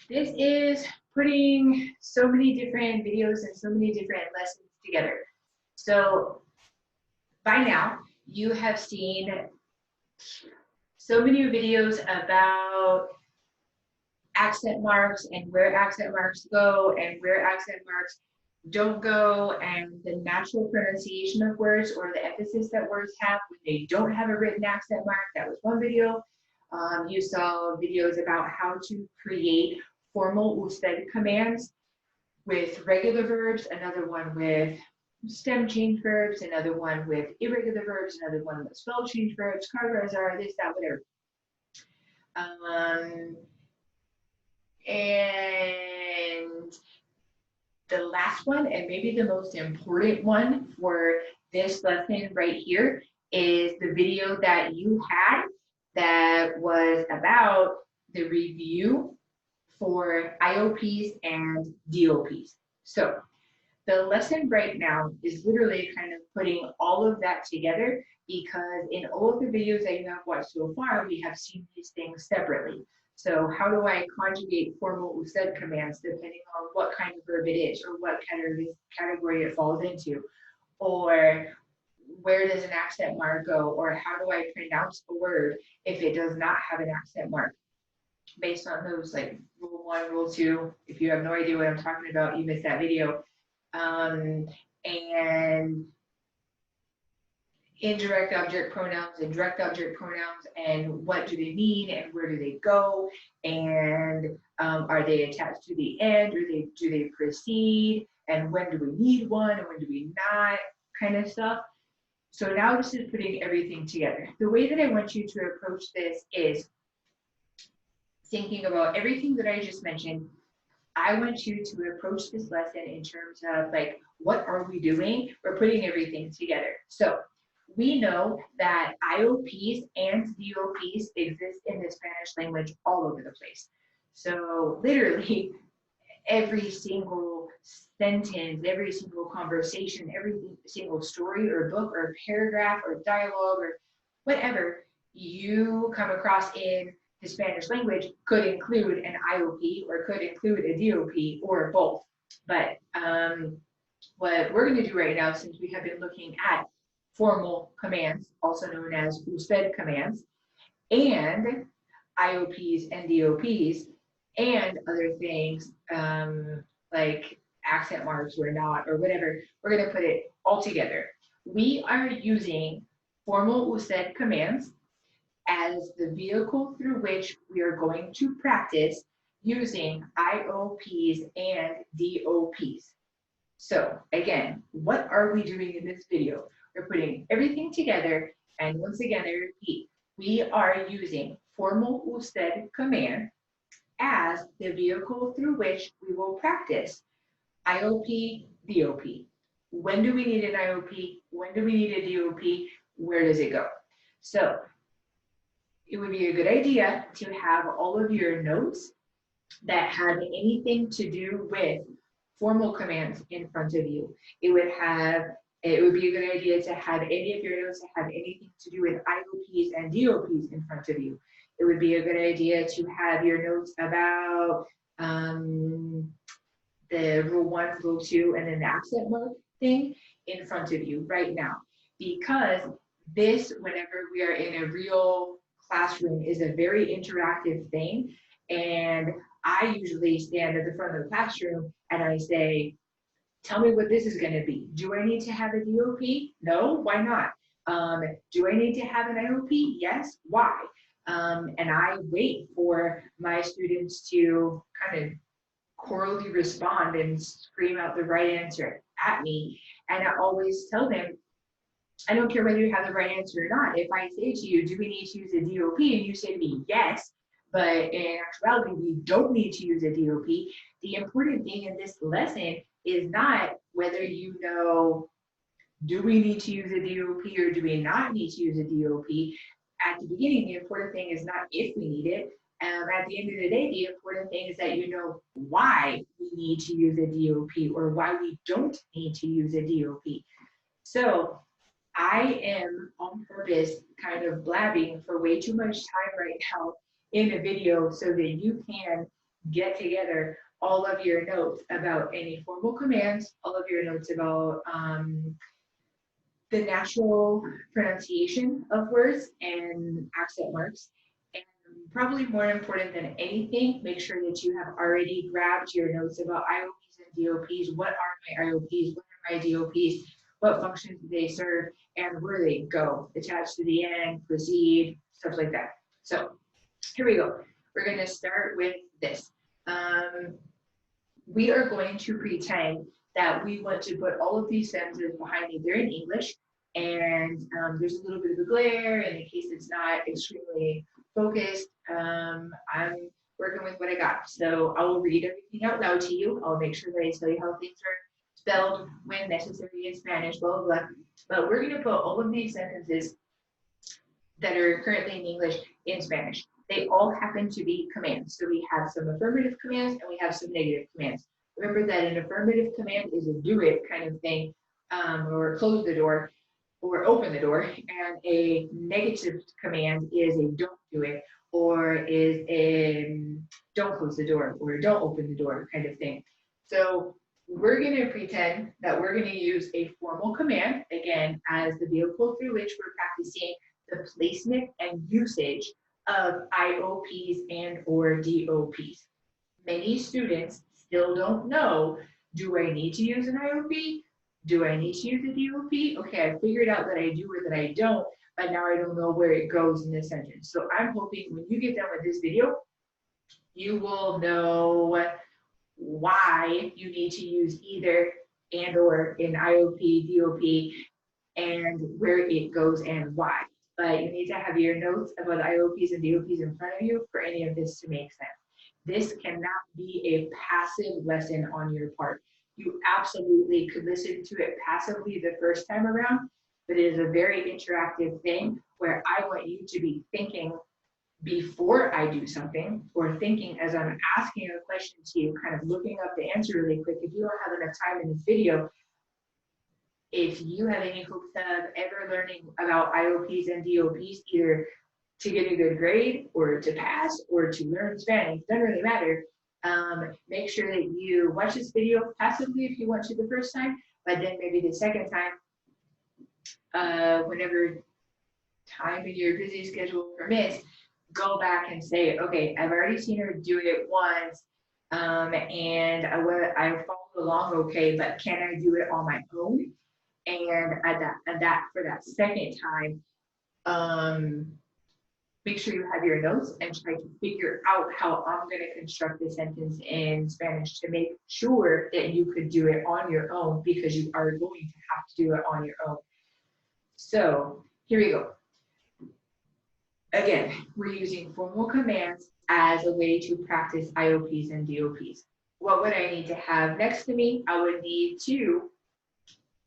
This is putting so many different videos and so many different lessons together. So by now, you have seen so many videos about accent marks and where accent marks go and where accent marks don't go, and the natural pronunciation of words or the emphasis that words have when they don't have a written accent mark. That was one video. You saw videos about how to create formal usted commands with regular verbs, another one with stem change verbs, another one with irregular verbs, another one with spell change verbs, cargars are this, that, whatever. And the last one, and maybe the most important one for this lesson right here, is the video that you had that was about the review for IOPs and DOPs. So the lesson right now is literally kind of putting all of that together, because in all of the videos that you have watched so far, we have seen these things separately. So how do I conjugate formal usted commands depending on what kind of verb it is or what category it falls into? Or where does an accent mark go? Or how do I pronounce a word if it does not have an accent mark? Based on those, like rule 1, rule 2, if you have no idea what I'm talking about, you missed that video. And indirect object pronouns and direct object pronouns, and what do they mean and where do they go, and are they attached to the end, or do they precede, and when do we need one and when do we not, kind of stuff. So now this is putting everything together. The way that I want you to approach this is thinking about everything that I just mentioned. I want you to approach this lesson in terms of like, what are we doing? We're putting everything together. So we know that IOPs and DOPs exist in the Spanish language all over the place. So literally every single sentence, every single conversation, every single story or book or paragraph or dialogue or whatever you come across in the Spanish language could include an IOP or could include a DOP or both. But what we're going to do right now, since we have been looking at formal commands, also known as usted commands, and IOPs and DOPs, and other things like accent marks or not or whatever, we're going to put it all together. We are using formal usted commands as the vehicle through which we are going to practice using IOPs and DOPs. So again, what are we doing in this video? We're putting everything together, and once again, I repeat, we are using formal usted command as the vehicle through which we will practice IOP, DOP. When do we need an IOP? When do we need a DOP? Where does it go? So it would be a good idea to have all of your notes that have anything to do with formal commands in front of you. It would be a good idea to have any of your notes that have anything to do with IOPs and DOPs in front of you. It would be a good idea to have your notes about the rule 1, rule 2, and then the accent mark thing in front of you right now. Because this, whenever we are in a real classroom, is a very interactive thing. And I usually stand at the front of the classroom and I say, tell me what this is going to be. Do I need to have a DOP? No, why not? Do I need to have an IOP? Yes, why? And I wait for my students to kind of chorally respond and scream out the right answer at me. And I always tell them, I don't care whether you have the right answer or not. If I say to you, do we need to use a DOP? And you say to me, yes, but in actuality, we don't need to use a DOP. The important thing in this lesson is not whether you know, do we need to use a DOP or do we not need to use a DOP? At the beginning, the important thing is not if we need it. At the end of the day, the important thing is that you know why we need to use a DOP or why we don't need to use a DOP. So I am on purpose kind of blabbing for way too much time right now in a video so that you can get together all of your notes about any formal commands, all of your notes about the natural pronunciation of words and accent marks. And probably more important than anything, make sure that you have already grabbed your notes about IOPs and DOPs. What are my IOPs? What are my DOPs? What functions do they serve? And where they go? Attach to the end, proceed, stuff like that. So here we go. We're going to start with this. We are going to pretend that we want to put all of these sentences behind me. They're in English, and there's a little bit of a glare, and in case it's not extremely focused, I'm working with what I got. So I will read everything out loud to you. I'll make sure that I tell you how things are spelled when necessary in Spanish, blah, blah, blah. But we're going to put all of these sentences that are currently in English in Spanish. They all happen to be commands. So we have some affirmative commands and we have some negative commands. Remember that an affirmative command is a do it kind of thing, or close the door or open the door. And a negative command is a don't do it, or is a don't close the door or don't open the door kind of thing. So we're going to pretend that we're going to use a formal command, again, as the vehicle through which we're practicing the placement and usage of IOPs and or DOPs. Many students still don't know, do I need to use an IOP? Do I need to use a DOP? Okay, I figured out that I do or that I don't, but now I don't know where it goes in this sentence. So I'm hoping when you get done with this video, you will know why you need to use either and or an IOP, DOP, and where it goes and why. But you need to have your notes about IOPs and DOPs in front of you for any of this to make sense. This cannot be a passive lesson on your part. You absolutely could listen to it passively the first time around, but it is a very interactive thing where I want you to be thinking before I do something, or thinking as I'm asking a question to you, kind of looking up the answer really quick. If you don't have enough time in this video, if you have any hopes of ever learning about IOPs and DOPs, either to get a good grade or to pass or to learn Spanish, doesn't really matter. Make sure that you watch this video passively if you want to the first time, but then maybe the second time, whenever time in your busy schedule permits, go back and say, okay, I've already seen her do it once, and I followed along okay, but can I do it on my own? And for that second time, make sure you have your notes and try to figure out how I'm going to construct the sentence in Spanish to make sure that you could do it on your own, because you are going to have to do it on your own. So here we go. Again, we're using formal commands as a way to practice IOPs and DOPs. What would I need to have next to me? I would need to,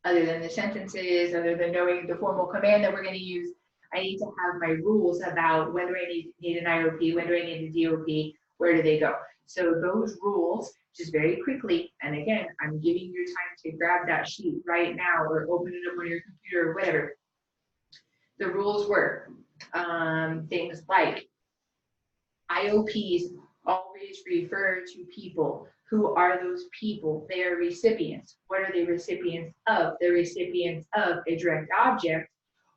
other than the sentences, other than knowing the formal command that we're going to use, I need to have my rules about when do I need an IOP, when do I need a DOP, where do they go? So those rules, just very quickly, and again, I'm giving you time to grab that sheet right now or open it up on your computer or whatever. The rules were things like IOPs always refer to people. Who are those people? They are recipients. What are they recipients of? They're recipients of a direct object,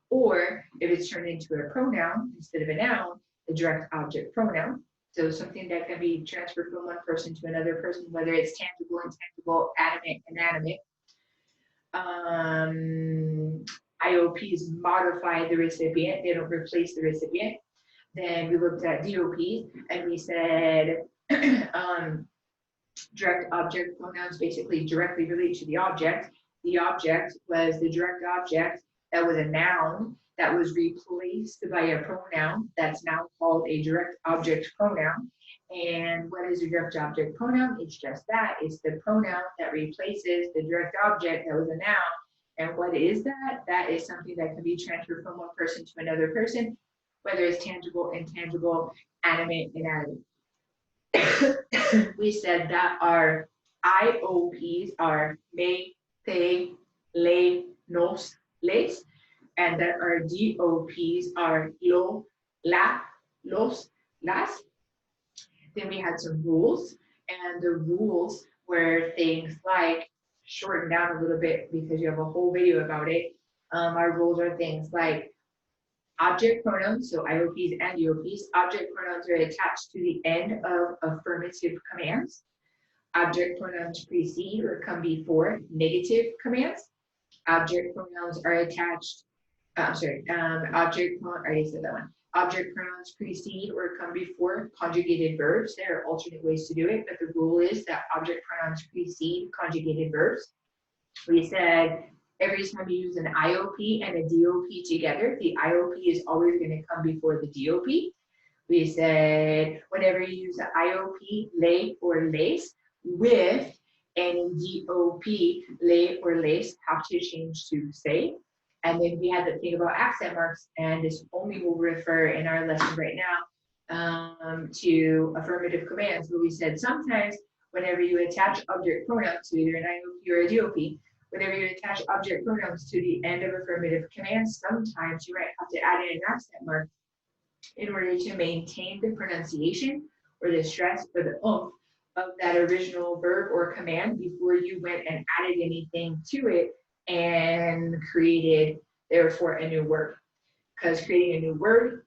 or if it's turned into a pronoun instead of a noun, a direct object pronoun. So something that can be transferred from one person to another person, whether it's tangible, intangible, animate, inanimate. IOPs modify the recipient, they don't replace the recipient. Then we looked at DOPs and we said direct object pronouns basically directly relate to the object. The object was the direct object that was a noun that was replaced by a pronoun that's now called a direct object pronoun. And what is a direct object pronoun? It's just that. It's the pronoun that replaces the direct object that was a noun. And what is that? That is something that can be transferred from one person to another person, whether it's tangible, intangible, animate, inanimate. We said that our IOPs are me, te, le, nos, les, and that our DOPs are lo, la, los, las. Then we had some rules. And the rules were things like, shortened down a little bit because you have a whole video about it. Our rules are things like object pronouns, so IOPs and EOPs. Object pronouns are attached to the end of affirmative commands. Object pronouns precede or come before negative commands. Object pronouns are attached, I already said that one. Object pronouns precede or come before conjugated verbs. There are alternate ways to do it, but the rule is that object pronouns precede conjugated verbs. We said every time you use an IOP and a DOP together, the IOP is always going to come before the DOP. We said whenever you use the IOP, lay or lace, with any DOP, lay or lace, have to change to say. And then we had the thing about accent marks, and this only will refer in our lesson right now to affirmative commands. But we said sometimes whenever you attach object pronouns to either an IOP or a DOP, whenever you attach object pronouns to the end of affirmative commands, sometimes you might have to add in an accent mark in order to maintain the pronunciation or the stress or the oomph of that original verb or command before you went and added anything to it and created, therefore, a new word. Because creating a new word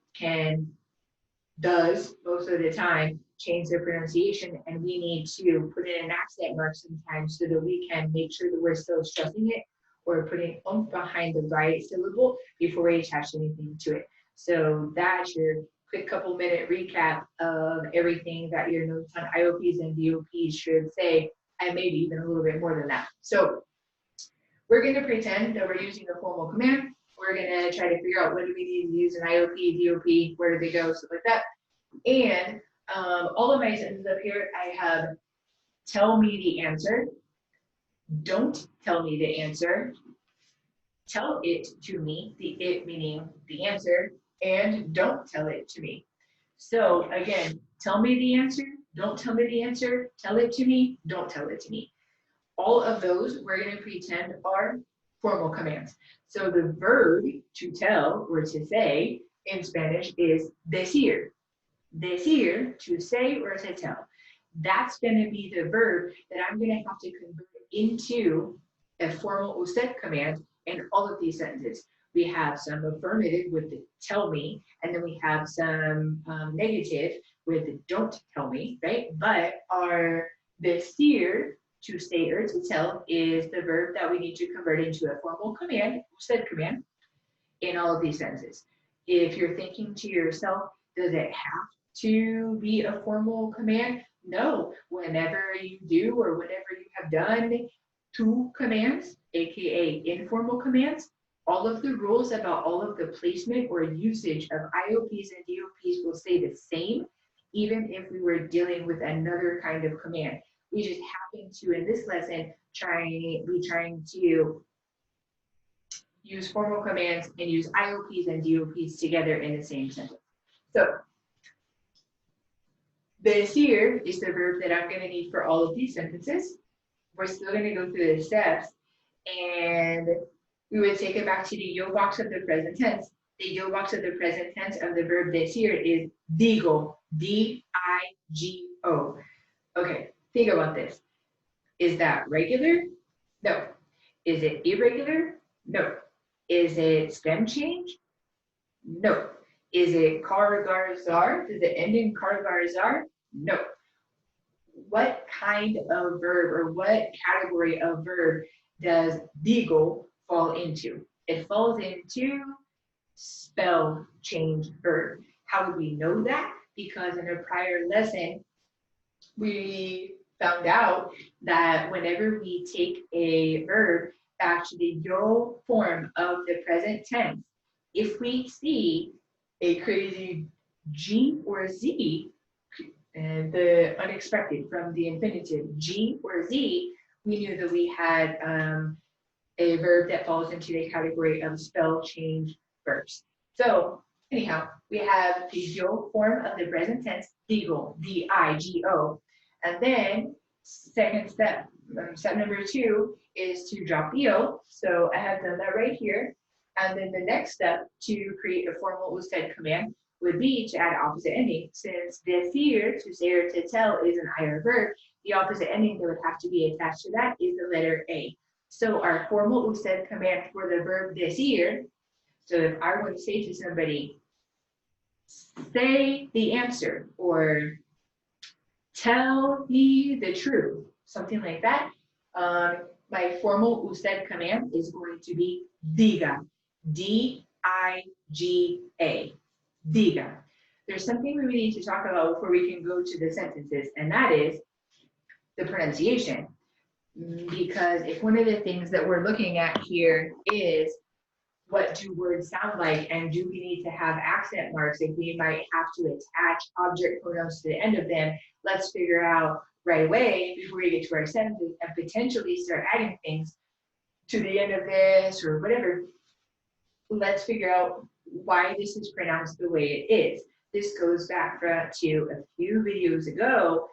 does most of the time change the pronunciation, and we need to put in an accent mark sometimes so that we can make sure that we're still stressing it or putting oomph behind the right syllable before we attach anything to it. So that's your quick couple minute recap of everything that your notes on IOPs and DOPs should say, and maybe even a little bit more than that. So we're going to pretend that we're using a formal command. We're going to try to figure out what do we need to use an IOP, DOP, where do they go, stuff like that. And all of my sentences up here, I have tell me the answer, don't tell me the answer, tell it to me, the it meaning the answer, and don't tell it to me. So again, tell me the answer, don't tell me the answer, tell it to me, don't tell it to me. All of those we're going to pretend are formal commands. So the verb to tell or to say in Spanish is decir. Decir, to say or to tell. That's going to be the verb that I'm going to have to convert into a formal usted command in all of these sentences. We have some affirmative with the tell me, and then we have some negative with the don't tell me, right? But our decir, to say or to tell, is the verb that we need to convert into a formal command, usted command, in all of these sentences. If you're thinking to yourself, does it have to be a formal command? No. Whenever you do or whenever you have done two commands, aka informal commands, all of the rules about all of the placement or usage of IOPs and DOPs will stay the same, even if we were dealing with another kind of command. We just happen to, in this lesson, be trying to use formal commands and use IOPs and DOPs together in the same sentence. So, decir is the verb that I'm going to need for all of these sentences. We're still going to go through the steps, and we would take it back to the yo box of the present tense. The yo box of the present tense of the verb decir is digo, D-I-G-O. Okay, think about this. Is that regular? No. Is it irregular? No. Is it stem change? No. Is it cargar-zar? Does it end in cargar-zar? No. What kind of verb or what category of verb does digo fall into? It falls into spell change verb. How would we know that? Because in a prior lesson, we found out that whenever we take a verb back to the yo form of the present tense, if we see a crazy G or Z, and the unexpected from the infinitive G or Z, we knew that we had a verb that falls into the category of spell change verbs. So anyhow, we have the yo form of the present tense, digo, D-I-G-O. And then second step, step number 2 is to drop the O. So I have done that right here. And then the next step to create a formal usted command would be to add opposite ending. Since decir, to say or to tell, is an IR verb, the opposite ending that would have to be attached to that is the letter A. So our formal usted command for the verb decir, so if I were to say to somebody, say the answer, or tell me the truth, something like that, my formal usted command is going to be diga, D-I-G-A, diga. There's something we need to talk about before we can go to the sentences, and that is the pronunciation. Because if one of the things that we're looking at here is what do words sound like, and do we need to have accent marks if we might have to attach object pronouns to the end of them, let's figure out right away before we get to our sentences and potentially start adding things to the end of this or whatever. Let's figure out why this is pronounced the way it is. This goes back to a few videos ago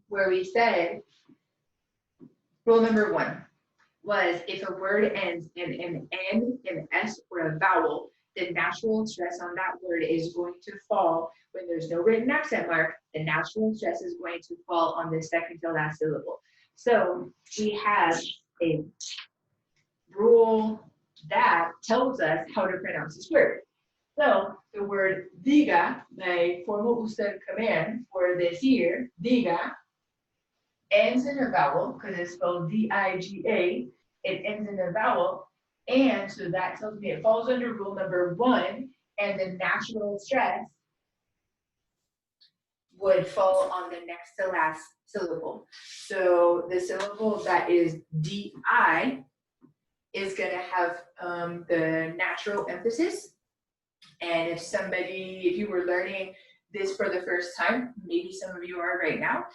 where we said rule number 1 was if a word ends in an N, an S, or a vowel, the natural stress on that word is going to fall. When there's no written accent mark, the natural stress is going to fall on the second to last syllable. So we have a rule that tells us how to pronounce this word. So the word diga, my formal usted command for decir, diga, ends in a vowel because it's spelled D-I-G-A. It ends in a vowel, and so that tells me it falls under rule number 1, and the natural stress would fall on the next to last syllable. So the syllable that is D-I is going to have the natural emphasis. And if you were learning this for the first time, maybe some of you are right now,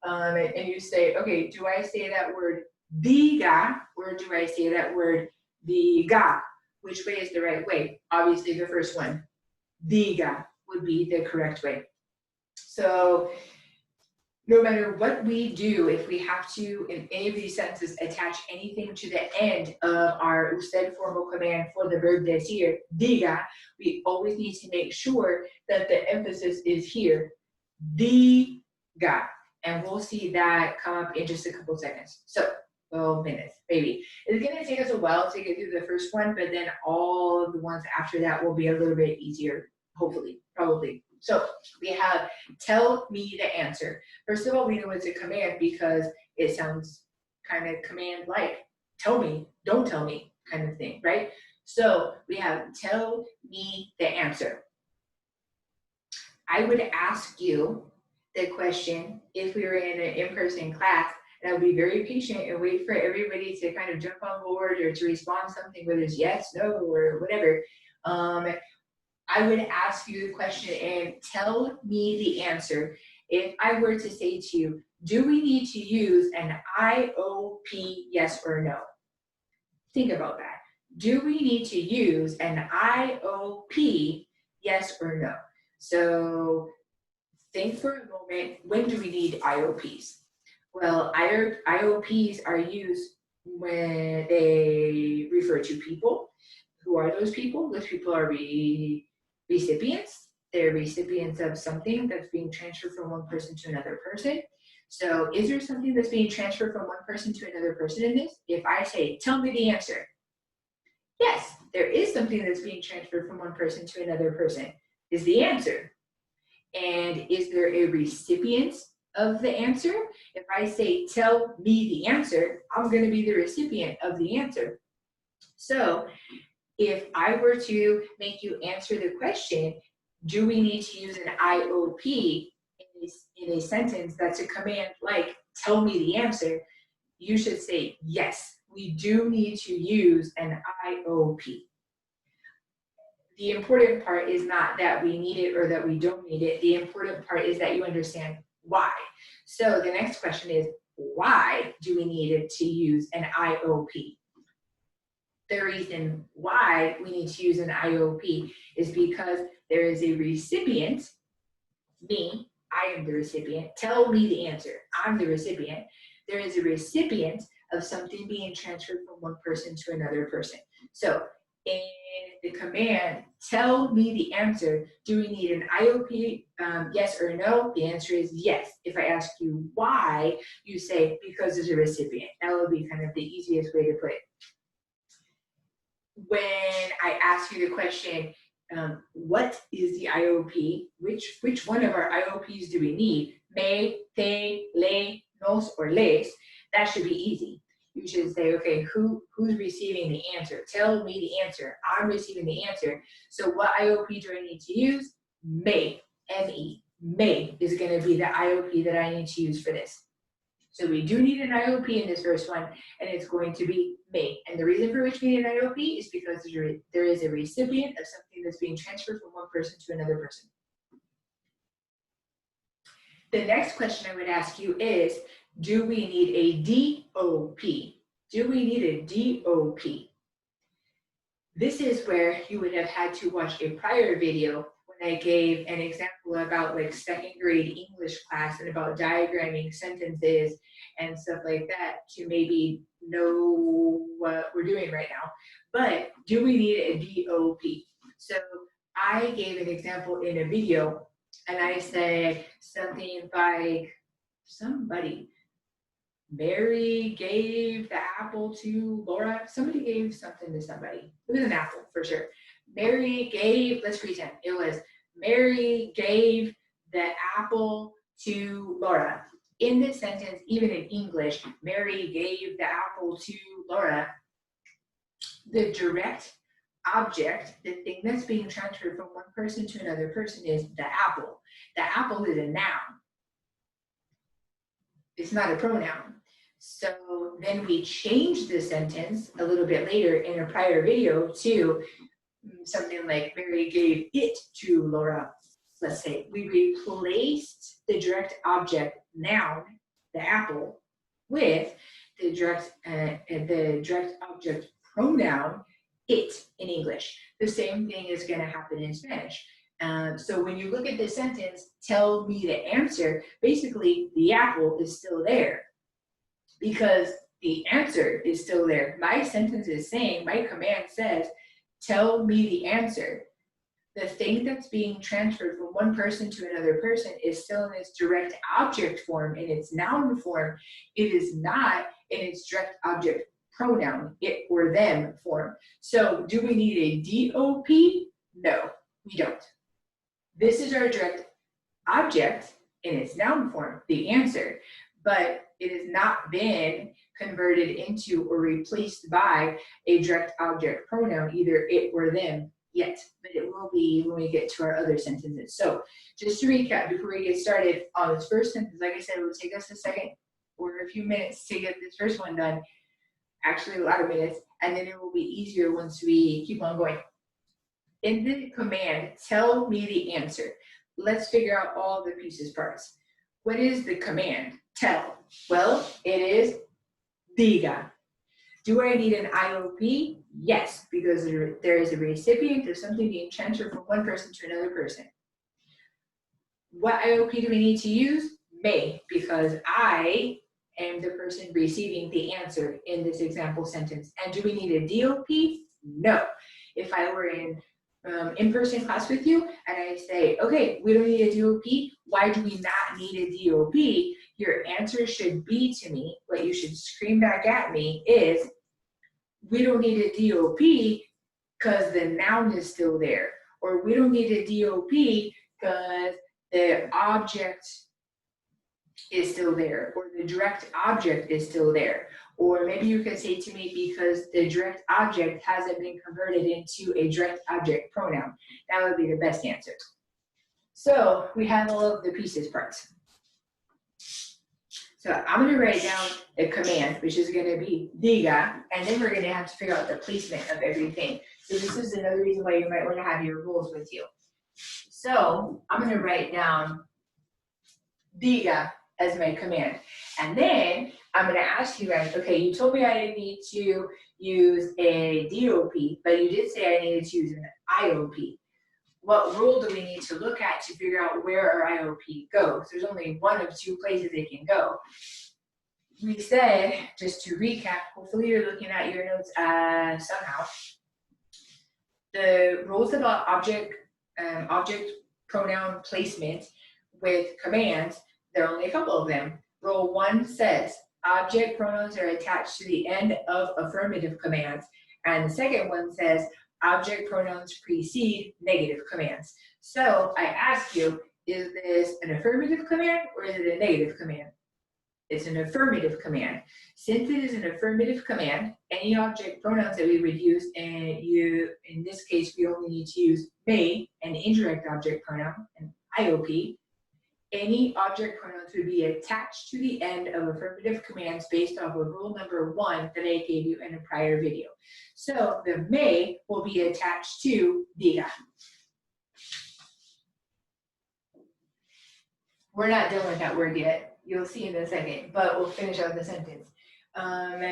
and you say, okay, do I say that word diga, or do I say that word diga? Which way is the right way? Obviously the first one, diga, would be the correct way. So no matter what we do, if we have to, in any of these sentences, attach anything to the end of our usted formal command for the verb decir, diga, we always need to make sure that the emphasis is here, diga. And we'll see that come up in just a couple seconds. So, well, minutes, maybe. It's going to take us a while to get through the first one, but then all of the ones after that will be a little bit easier, hopefully, probably. So we have tell me the answer. First of all, we know it's a command because it sounds kind of command-like. Tell me, don't tell me kind of thing, right? So we have tell me the answer. I would ask you the question if we were in an in-person class, and I would be very patient and wait for everybody to kind of jump on board or to respond something, whether it's yes, no, or whatever. I would ask you the question and tell me the answer. If I were to say to you, do we need to use an IOP, yes or no? Think about that. Do we need to use an IOP, yes or no? So think for a moment, when do we need IOPs? Well, IOPs are used when they refer to people. Who are those people? Those people are recipients. They're recipients of something that's being transferred from one person to another person. So is there something that's being transferred from one person to another person in this? If I say, tell me the answer. Yes, there is something that's being transferred from one person to another person, is the answer. And is there a recipient of the answer? If I say, tell me the answer, I'm going to be the recipient of the answer. So if I were to make you answer the question, do we need to use an IOP in a sentence that's a command like, tell me the answer, you should say, yes, we do need to use an IOP. The important part is not that we need it or that we don't need it. The important part is that you understand why. So the next question is, why do we need it to use an IOP? The reason why we need to use an IOP is because there is a recipient, me, I am the recipient, tell me the answer, I'm the recipient. There is a recipient of something being transferred from one person to another person. So in the command, tell me the answer, do we need an IOP, yes or no? The answer is yes. If I ask you why, you say because there's a recipient. That would be kind of the easiest way to put it. When I ask you the question, what is the IOP? Which one of our IOPs do we need? Me, te, le, nos, or les? That should be easy. You should say, okay, who's receiving the answer? Tell me the answer. I'm receiving the answer. So what IOP do I need to use? Me, M-E. Me is going to be the IOP that I need to use for this. So we do need an IOP in this first one, and it's going to be me. And the reason for which we need an IOP is because there is a recipient of something that's being transferred from one person to another person. The next question I would ask you is, do we need a DOP? Do we need a DOP? This is where you would have had to watch a prior video when I gave an example about like second grade English class and about diagramming sentences and stuff like that to maybe know what we're doing right now. But do we need a DOP? So I gave an example in a video and I said something like, Mary gave the apple to Laura. Somebody gave something to somebody. It was an apple for sure. Mary gave, let's pretend it was Mary gave the apple to Laura. In this sentence, even in English, Mary gave the apple to Laura. The direct object, the thing that's being transferred from one person to another person is the apple. The apple is a noun. It's not a pronoun. So then we changed the sentence a little bit later in a prior video to something like Mary gave it to Laura. Let's say we replaced the direct object noun, the apple, with the direct object pronoun, it in English. The same thing is going to happen in Spanish. So when you look at the sentence, tell me the answer, basically the apple is still there because the answer is still there. My sentence is saying, my command says, tell me the answer. The thing that's being transferred from one person to another person is still in its direct object form, in its noun form. It is not in its direct object pronoun, it or them form. So do we need a DOP? No, we don't. This is our direct object in its noun form, the answer, but it has not been converted into or replaced by a direct object pronoun, either it or them yet, but it will be when we get to our other sentences. So just to recap, before we get started on this first sentence, like I said, it will take us a second or a few minutes to get this first one done, actually a lot of minutes, and then it will be easier once we keep on going. In the command, tell me the answer. Let's figure out all the pieces parts. What is the command? Tell. Well, it is diga. Do I need an IOP? Yes, because there is a recipient of something being transferred from one person to another person. What IOP do we need to use? Me, because I am the person receiving the answer in this example sentence. And do we need a DOP? No. If I were in in-person class with you and I say, okay, we don't need a DOP, why do we not need a DOP? Your answer should be to me, what you should scream back at me is, we don't need a DOP because the noun is still there, or we don't need a DOP because the object is still there, or the direct object is still there. Or maybe you could say to me, because the direct object hasn't been converted into a direct object pronoun. That would be the best answer. So we have all of the pieces parts. So I'm going to write down a command, which is going to be diga, and then we're going to have to figure out the placement of everything. So this is another reason why you might want to have your rules with you. So I'm going to write down diga as my command. And then I'm going to ask you guys, okay, you told me I didn't need to use a DOP, but you did say I needed to use an IOP. What rule do we need to look at to figure out where our IOP goes? There's only one of two places it can go. We said, just to recap, hopefully you're looking at your notes somehow. The rules about object pronoun placement with commands, there are only a couple of them. Rule 1 says object pronouns are attached to the end of affirmative commands. And the second one says object pronouns precede negative commands. So I ask you, is this an affirmative command or is it a negative command? It's an affirmative command. Since it is an affirmative command, any object pronouns that we would use, and in this case, we only need to use may, an indirect object pronoun, an IOP. Any object pronouns would be attached to the end of affirmative commands based off of rule number 1 that I gave you in a prior video. So the may will be attached to diga. We're not done with that word yet. You'll see in a second, but we'll finish out the sentence. And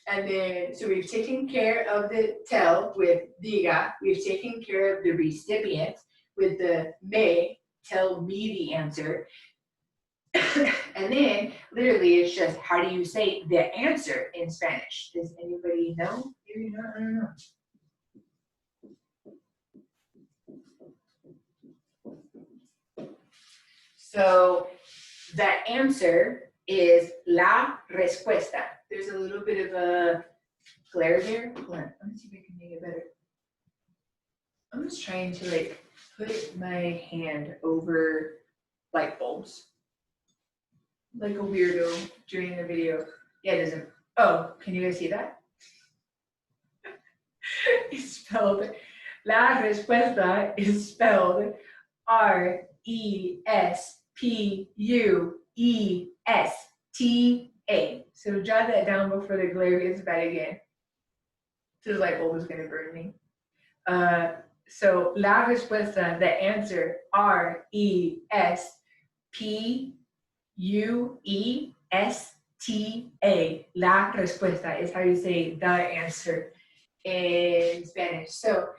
then, so we've taken care of the tell with diga. We've taken care of the recipient with the may, tell me the answer. And then, literally, it's just how do you say the answer in Spanish? Does anybody know? Maybe not, I don't know. So the answer is la respuesta. There's a little bit of a glare there. Hold on, let me see if I can make it better. I'm just trying to like put my hand over light bulbs. Like a weirdo during the video. Yeah, it doesn't. Oh, can you guys see that? It's spelled, la respuesta is spelled RESPUESTA. So jot that down before the glare gets bad again. So the light bulb is going to burn me. So la respuesta, the answer, RESPUESTA. La respuesta is how you say the answer in Spanish. So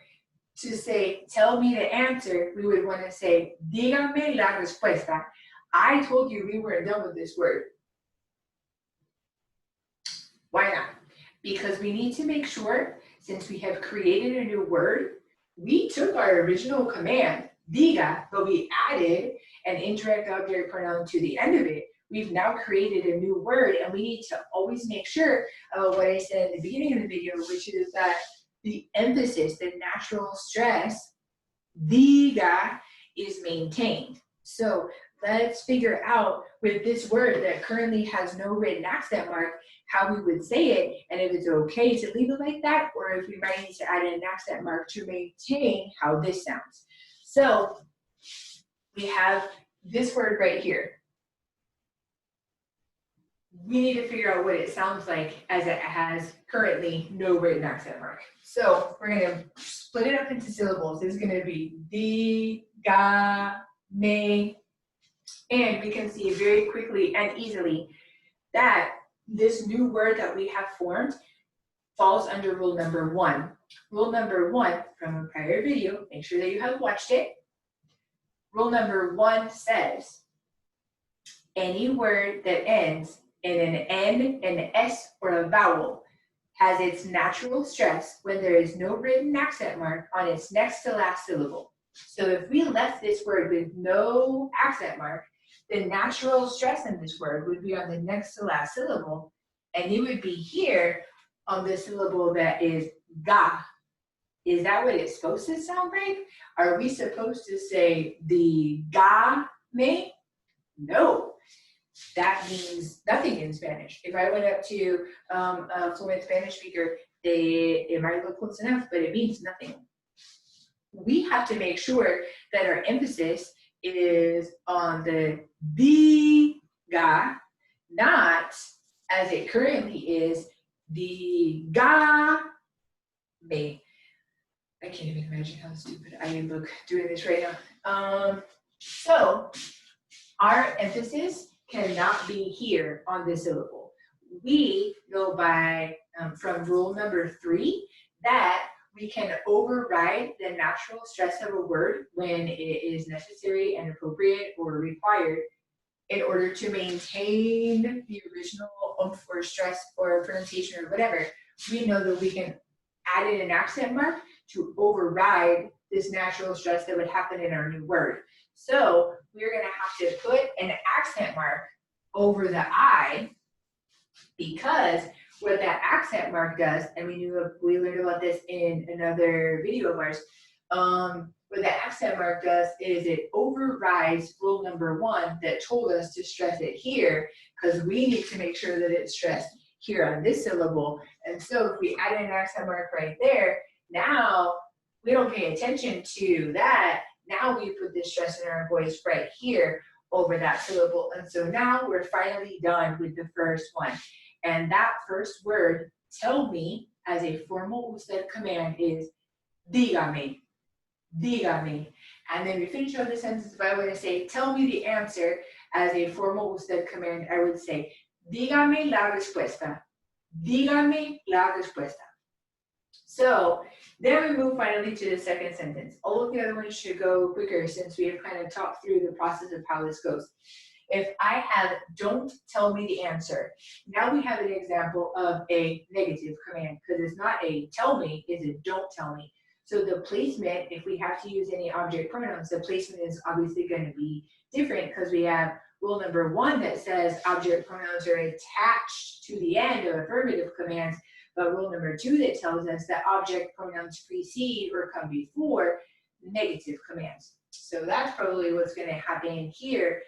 to say, tell me the answer, we would want to say, dígame la respuesta. I told you we weren't done with this word. Why not? Because we need to make sure, since we have created a new word, we took our original command, diga, but we added an indirect object pronoun to the end of it. We've now created a new word, and we need to always make sure what I said at the beginning of the video, which is that the emphasis, the natural stress, diga, is maintained. So let's figure out with this word that currently has no written accent mark, how we would say it, and if it's okay to leave it like that, or if we might need to add an accent mark to maintain how this sounds. So we have this word right here. We need to figure out what it sounds like as it has currently no written accent mark. So we're going to split it up into syllables. This is going to be di, ga, me, and we can see very quickly and easily that this new word that we have formed falls under rule number 1. Rule number 1 from a prior video, make sure that you have watched it. Rule number 1 says, any word that ends in an N, an S, or a vowel has its natural stress when there is no written accent mark on its next to last syllable. So if we left this word with no accent mark, the natural stress in this word would be on the next to last syllable, and it would be here on the syllable that is ga. Is that what it's supposed to sound like? Are we supposed to say the ga me? No. That means nothing in Spanish. If I went up to a fluent Spanish speaker, it might look close enough, but it means nothing. We have to make sure that our emphasis is on the diga, not as it currently is the ga me. I can't even imagine how stupid I look doing this right now. So our emphasis cannot be here on this syllable. We go by, from rule number 3, that we can override the natural stress of a word when it is necessary and appropriate or required in order to maintain the original oomph or stress or pronunciation or whatever. We know that we can add in an accent mark to override this natural stress that would happen in our new word. So we're going to have to put an accent mark over the I, because what that accent mark does, and we learned about this in another video of ours, what that accent mark does is it overrides rule number 1 that told us to stress it here, because we need to make sure that it's stressed here on this syllable. And so if we add an accent mark right there, now we don't pay attention to that. Now we put the stress in our voice right here over that syllable. And so now we're finally done with the first one. And that first word, tell me, as a formal usted command is dígame, dígame. And then we finish off the sentence. If I were to say, tell me the answer, as a formal usted command, I would say, dígame la respuesta, dígame la respuesta. So then we move finally to the second sentence. All of the other ones should go quicker since we have kind of talked through the process of how this goes. If I have don't tell me the answer, now we have an example of a negative command, because it's not a tell me, it's a don't tell me. So the placement, if we have to use any object pronouns, the placement is obviously going to be different, because we have rule number 1 that says object pronouns are attached to the end of affirmative commands, but rule number 2 that tells us that object pronouns precede or come before negative commands. So that's probably what's going to happen here.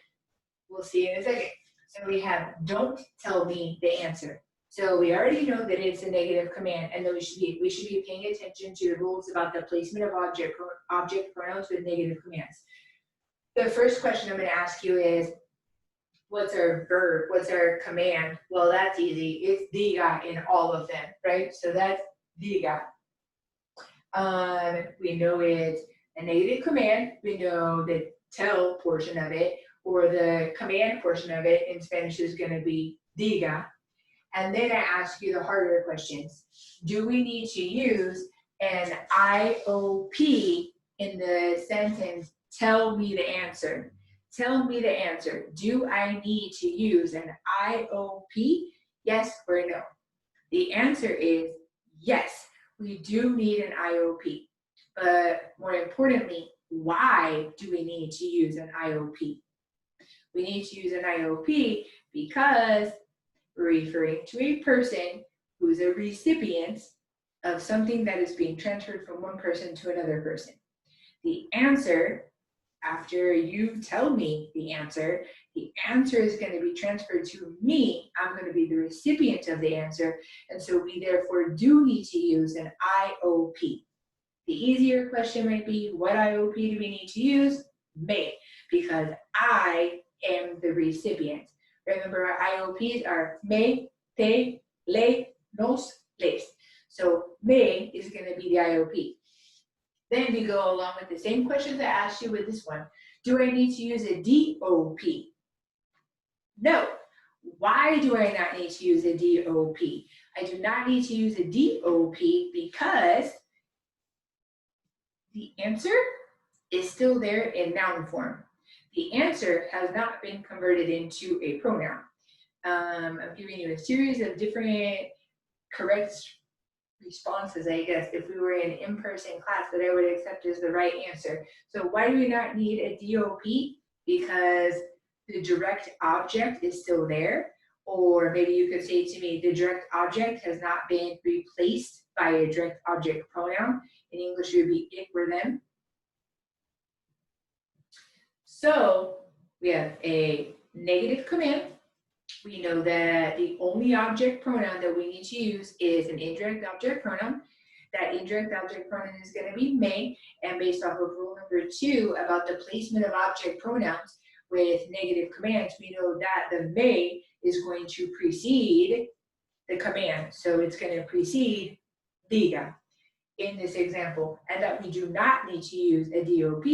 We'll see in a second. So we have don't tell me the answer. So we already know that it's a negative command, and that we should be paying attention to the rules about the placement of object pronouns with negative commands. The first question I'm going to ask you is, what's our verb? What's our command? Well, that's easy. It's diga in all of them, right? So that's diga. We know it's a negative command. We know the tell portion of it, or the command portion of it in Spanish is going to be diga. And then I ask you the harder questions. Do we need to use an IOP in the sentence, tell me the answer? Tell me the answer. Do I need to use an IOP? Yes or no? The answer is yes, we do need an IOP. But more importantly, why do we need to use an IOP? We need to use an IOP because we're referring to a person who's a recipient of something that is being transferred from one person to another person. The answer, after you tell me the answer is going to be transferred to me. I'm going to be the recipient of the answer, and so we therefore do need to use an IOP. The easier question might be, what IOP do we need to use? Me, because I am the recipient. Remember, our IOPs are me, te, le, nos, les. So me is going to be the IOP. Then we go along with the same questions I asked you with this one. Do I need to use a DOP? No. Why do I not need to use a DOP? I do not need to use a DOP because the answer is still there in noun form. The answer has not been converted into a pronoun. I'm giving you a series of different correct responses, I guess, if we were in in-person class, that I would accept as the right answer. So why do we not need a DOP? Because the direct object is still there. Or maybe you could say to me, the direct object has not been replaced by a direct object pronoun. In English, it would be it or them. So we have a negative command. We know that the only object pronoun that we need to use is an indirect object pronoun. That indirect object pronoun is going to be me, and based off of rule number 2 about the placement of object pronouns with negative commands, we know that the me is going to precede the command. So it's going to precede diga in this example, and that we do not need to use a DOP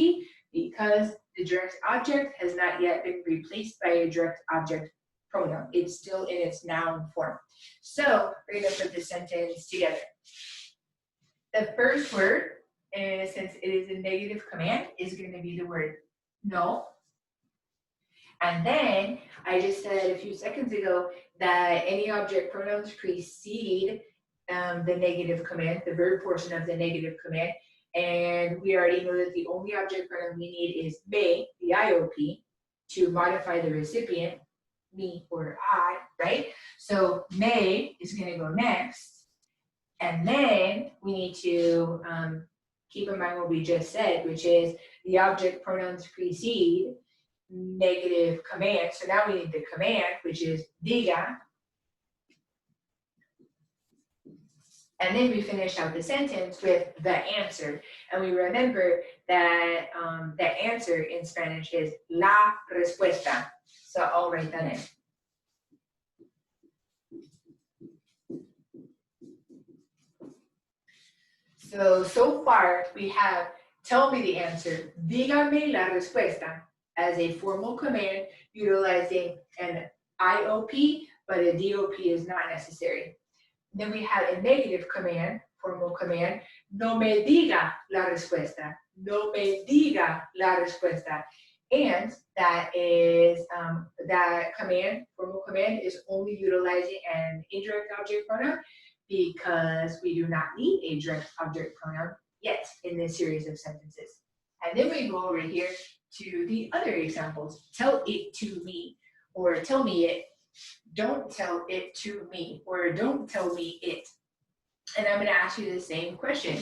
because the direct object has not yet been replaced by a direct object pronoun. It's still in its noun form. So we're going to put the sentence together. The first word, since it is a negative command, is going to be the word no. And then I just said a few seconds ago that any object pronouns precede the negative command, the verb portion of the negative command. And we already know that the only object pronoun we need is me, the IOP, to modify the recipient, me or I, right? So me is going to go next. And then we need to keep in mind what we just said, which is the object pronouns precede negative command. So now we need the command, which is diga. And then we finish out the sentence with the answer. And we remember that the answer in Spanish is la respuesta. So I'll write that in. So far we have tell me the answer, dígame la respuesta, as a formal command utilizing an IOP, but a DOP is not necessary. Then we have a negative command, formal command, no me diga la respuesta, no me diga la respuesta. And that is, that command, formal command, is only utilizing an indirect object pronoun because we do not need a direct object pronoun yet in this series of sentences. And then we go over here to the other examples. Tell it to me, or tell me it. Don't tell it to me, or don't tell me it. And I'm going to ask you the same question,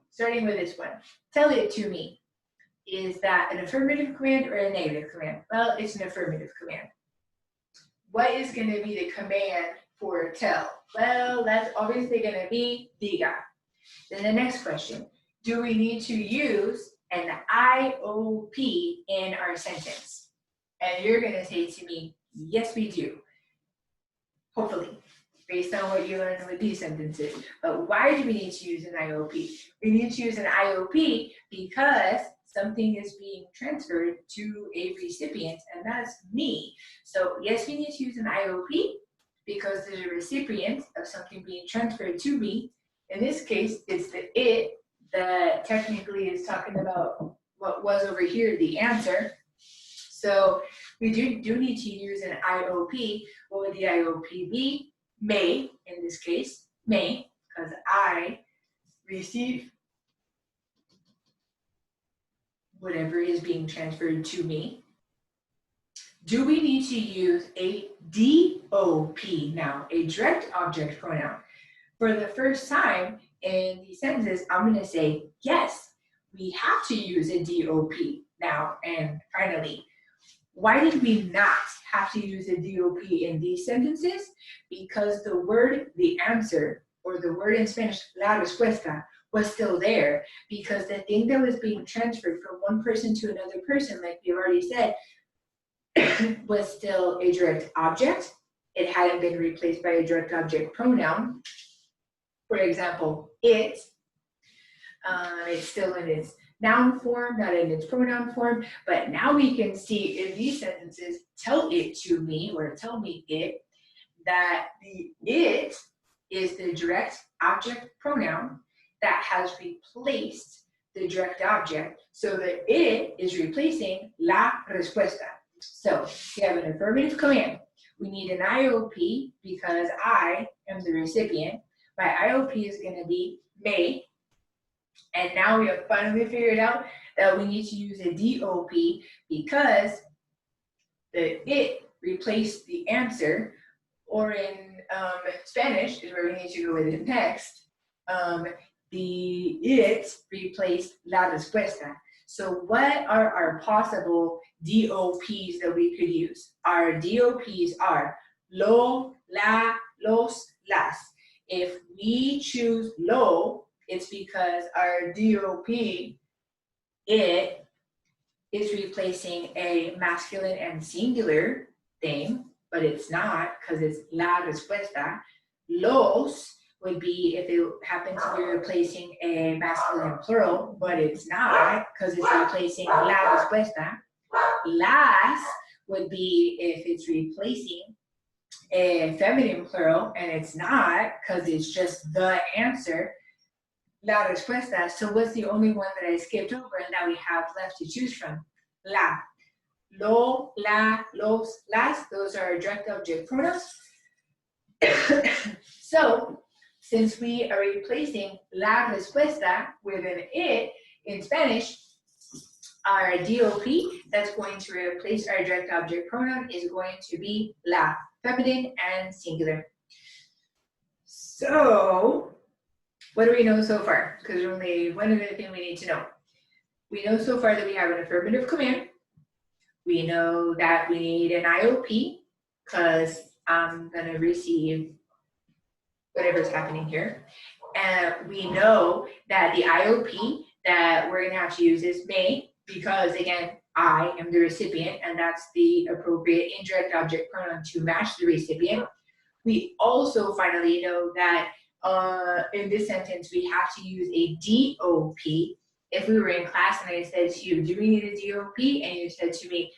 starting with this one. Tell it to me. Is that an affirmative command or a negative command? Well, it's an affirmative command. What is going to be the command for tell? Well, that's obviously going to be diga. Then the next question, do we need to use an IOP in our sentence? And you're going to say to me, yes, we do. Hopefully, based on what you learned with these sentences. But why do we need to use an IOP? We need to use an IOP because something is being transferred to a recipient, and that's me. So yes, we need to use an IOP because there's a recipient of something being transferred to me. In this case, it's the it that technically is talking about what was over here, the answer. So we do need to use an IOP. What would the IOP be? May, in this case, may, because I receive whatever is being transferred to me. Do we need to use a DOP now, a direct object pronoun? For the first time in these sentences, I'm going to say, yes, we have to use a DOP now and finally. Why did we not have to use a DOP in these sentences? Because the word, the answer, or the word in Spanish, la respuesta, was still there, because the thing that was being transferred from one person to another person, like we already said, was still a direct object. It hadn't been replaced by a direct object pronoun. For example, it, it's still in its noun form, not in its pronoun form, but now we can see in these sentences, tell it to me, or tell me it, that the it is the direct object pronoun that has replaced the direct object, so that it is replacing la respuesta. So we have an affirmative command. We need an IOP because I am the recipient. My IOP is going to be may. And now we have finally figured out that we need to use a DOP because the it replaced the answer, or in Spanish is where we need to go with it next. The it replaced la respuesta. So what are our possible DOPs that we could use? Our DOPs are lo, la, los, las. If we choose lo, it's because our DOP, it, is replacing a masculine and singular thing, but it's not because it's la respuesta. Los would be if it happens to be replacing a masculine plural, but it's not because it's replacing la respuesta. Las would be if it's replacing a feminine plural, and it's not because it's just the answer, la respuesta. So what's the only one that I skipped over and that we have left to choose from? La. Lo, la, los, las, those are direct object pronouns. So since we are replacing la respuesta with an it in Spanish, our DOP that's going to replace our direct object pronoun is going to be la, feminine and singular. So, what do we know so far? Because only one other thing we need to know. We know so far that we have an affirmative command. We know that we need an IOP because I'm going to receive whatever's happening here. And we know that the IOP that we're going to have to use is may, because again, I am the recipient, and that's the appropriate indirect object pronoun to match the recipient. We also finally know that in this sentence, we have to use a DOP. If we were in class and I said to you, do we need a DOP? And you said to me,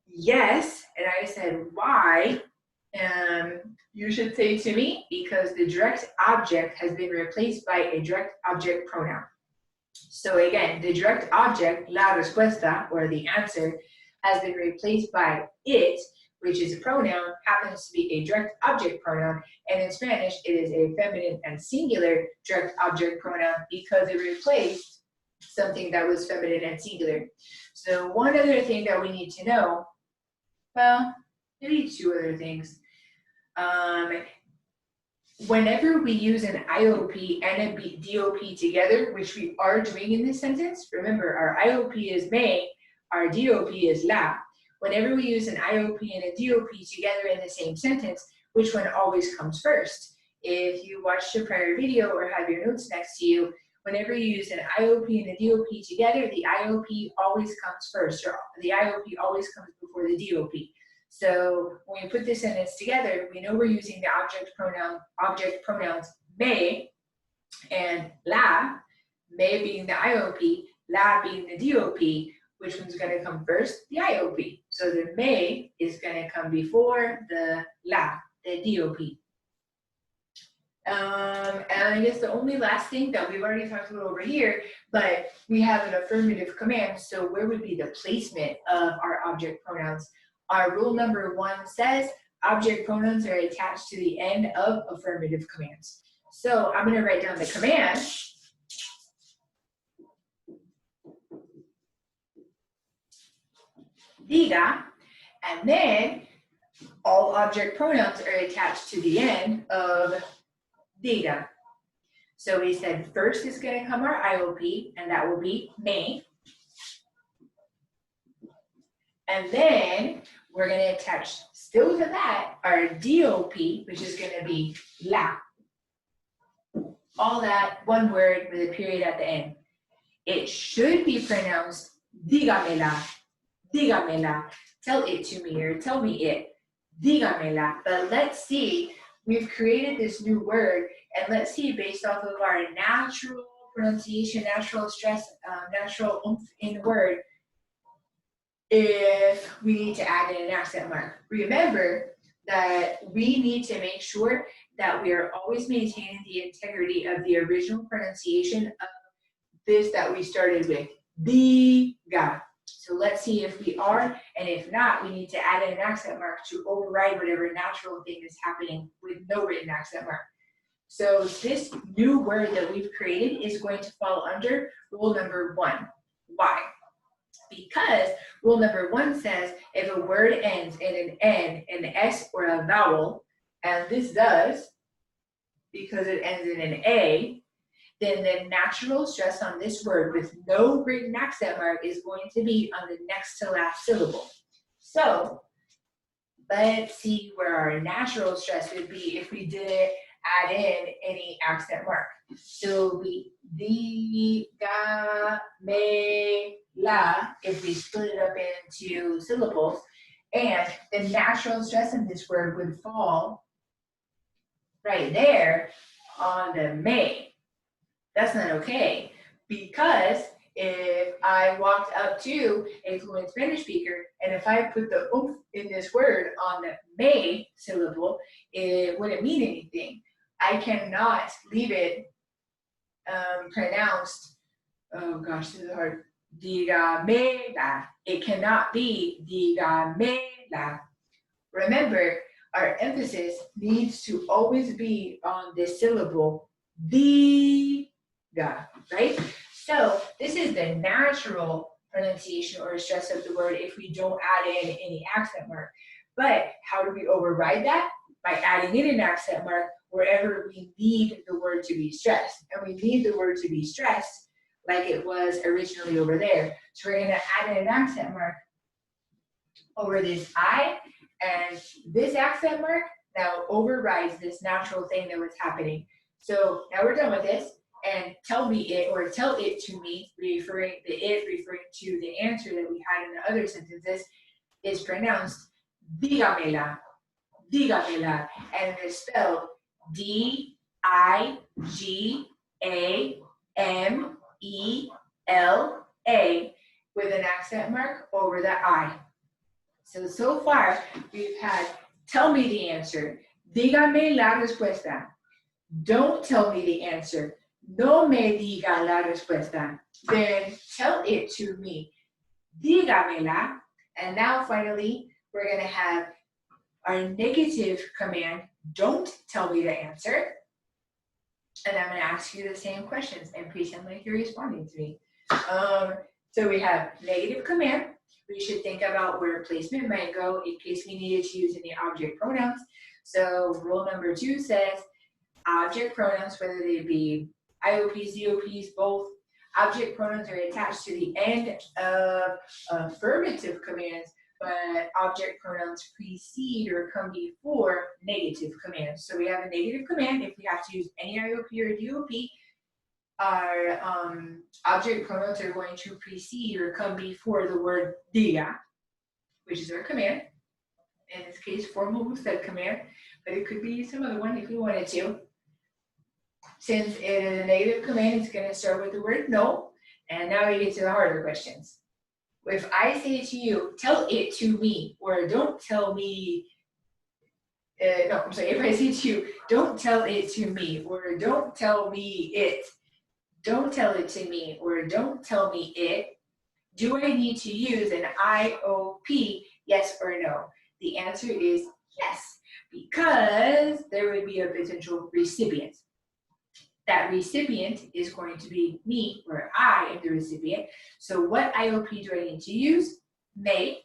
yes, and I said, why? You should say to me, because the direct object has been replaced by a direct object pronoun. So again, the direct object, la respuesta, or the answer, has been replaced by it, which is a pronoun, happens to be a direct object pronoun, and in Spanish, it is a feminine and singular direct object pronoun because it replaced something that was feminine and singular. So one other thing that we need to know, well, maybe two other things. Whenever we use an IOP and a DOP together, which we are doing in this sentence, remember our IOP is may, our DOP is la. Whenever we use an IOP and a DOP together in the same sentence, which one always comes first? If you watched a prior video or have your notes next to you, whenever you use an IOP and a DOP together, the IOP always comes first, or the IOP always comes before the DOP. So when we put this sentence together, we know we're using the object pronouns may and la, may being the IOP, la being the DOP. Which one's going to come first? The IOP. So the may is going to come before the la, the DOP. And I guess the only last thing that we've already talked about over here, but we have an affirmative command. So where would be the placement of our object pronouns? Our rule number 1 says object pronouns are attached to the end of affirmative commands. So I'm going to write down the command. Diga, and then all object pronouns are attached to the end of diga. So we said first is going to come our IOP, and that will be may. And then we're going to attach still to that our DOP, which is going to be la. All that one word with a period at the end. It should be pronounced dígamela. Dígamela, tell it to me, or tell me it. Dígamela. But let's see, we've created this new word, and let's see, based off of our natural pronunciation, natural stress, natural oomph in the word, if we need to add in an accent mark. Remember that we need to make sure that we are always maintaining the integrity of the original pronunciation of this that we started with. Diga. So let's see if we are, and if not, we need to add in an accent mark to override whatever natural thing is happening with no written accent mark. So this new word that we've created is going to fall under rule number 1. Why? Because rule number 1 says if a word ends in an N, an S, or a vowel, and this does, because it ends in an A, then the natural stress on this word with no written accent mark is going to be on the next to last syllable. So let's see where our natural stress would be if we didn't add in any accent mark. So it would be diga, me, la, if we split it up into syllables, and the natural stress in this word would fall right there on the may. That's not okay, because if I walked up to a fluent Spanish speaker and if I put the oomph in this word on the may syllable, it wouldn't mean anything. I cannot leave it pronounced, oh gosh, this is hard, dígamela. It cannot be dígamela. Remember, our emphasis needs to always be on the syllable diga, right? So this is the natural pronunciation or stress of the word if we don't add in any accent mark. But how do we override that? By adding in an accent mark wherever we need the word to be stressed. And we need the word to be stressed like it was originally over there. So we're gonna add in an accent mark over this I, and this accent mark now overrides this natural thing that was happening. So now we're done with this, and tell me it, or tell it to me, referring to the answer that we had in the other sentences, is pronounced dígamela, dígamela, and it is spelled Digamela with an accent mark over the I. So far, we've had tell me the answer, dígame la respuesta. Don't tell me the answer, no me diga la respuesta. Then tell it to me, dígamela. And now finally, we're gonna have our negative command, don't tell me the answer. And I'm gonna ask you the same questions and pretend like you're responding to me. So we have negative command. We should think about where placement might go in case we needed to use any object pronouns. So rule number 2 says object pronouns, whether they be IOPs, DOPs, both, object pronouns are attached to the end of affirmative commands, but object pronouns precede or come before negative commands. So we have a negative command. If we have to use any IOP or DOP, our object pronouns are going to precede or come before the word diga, which is our command. In this case, formal said command, but it could be some other one if we wanted to. Since it is a negative command, it's going to start with the word no. And now we get to the harder questions. If I say to you, tell it to me, or don't tell me, if I say to you, don't tell it to me, or don't tell me it, don't tell it to me, or don't tell me it, do I need to use an IOP, yes or no? The answer is yes, because there would be a potential recipient. That recipient is going to be me, or I am the recipient. So what IOP do I need to use? May.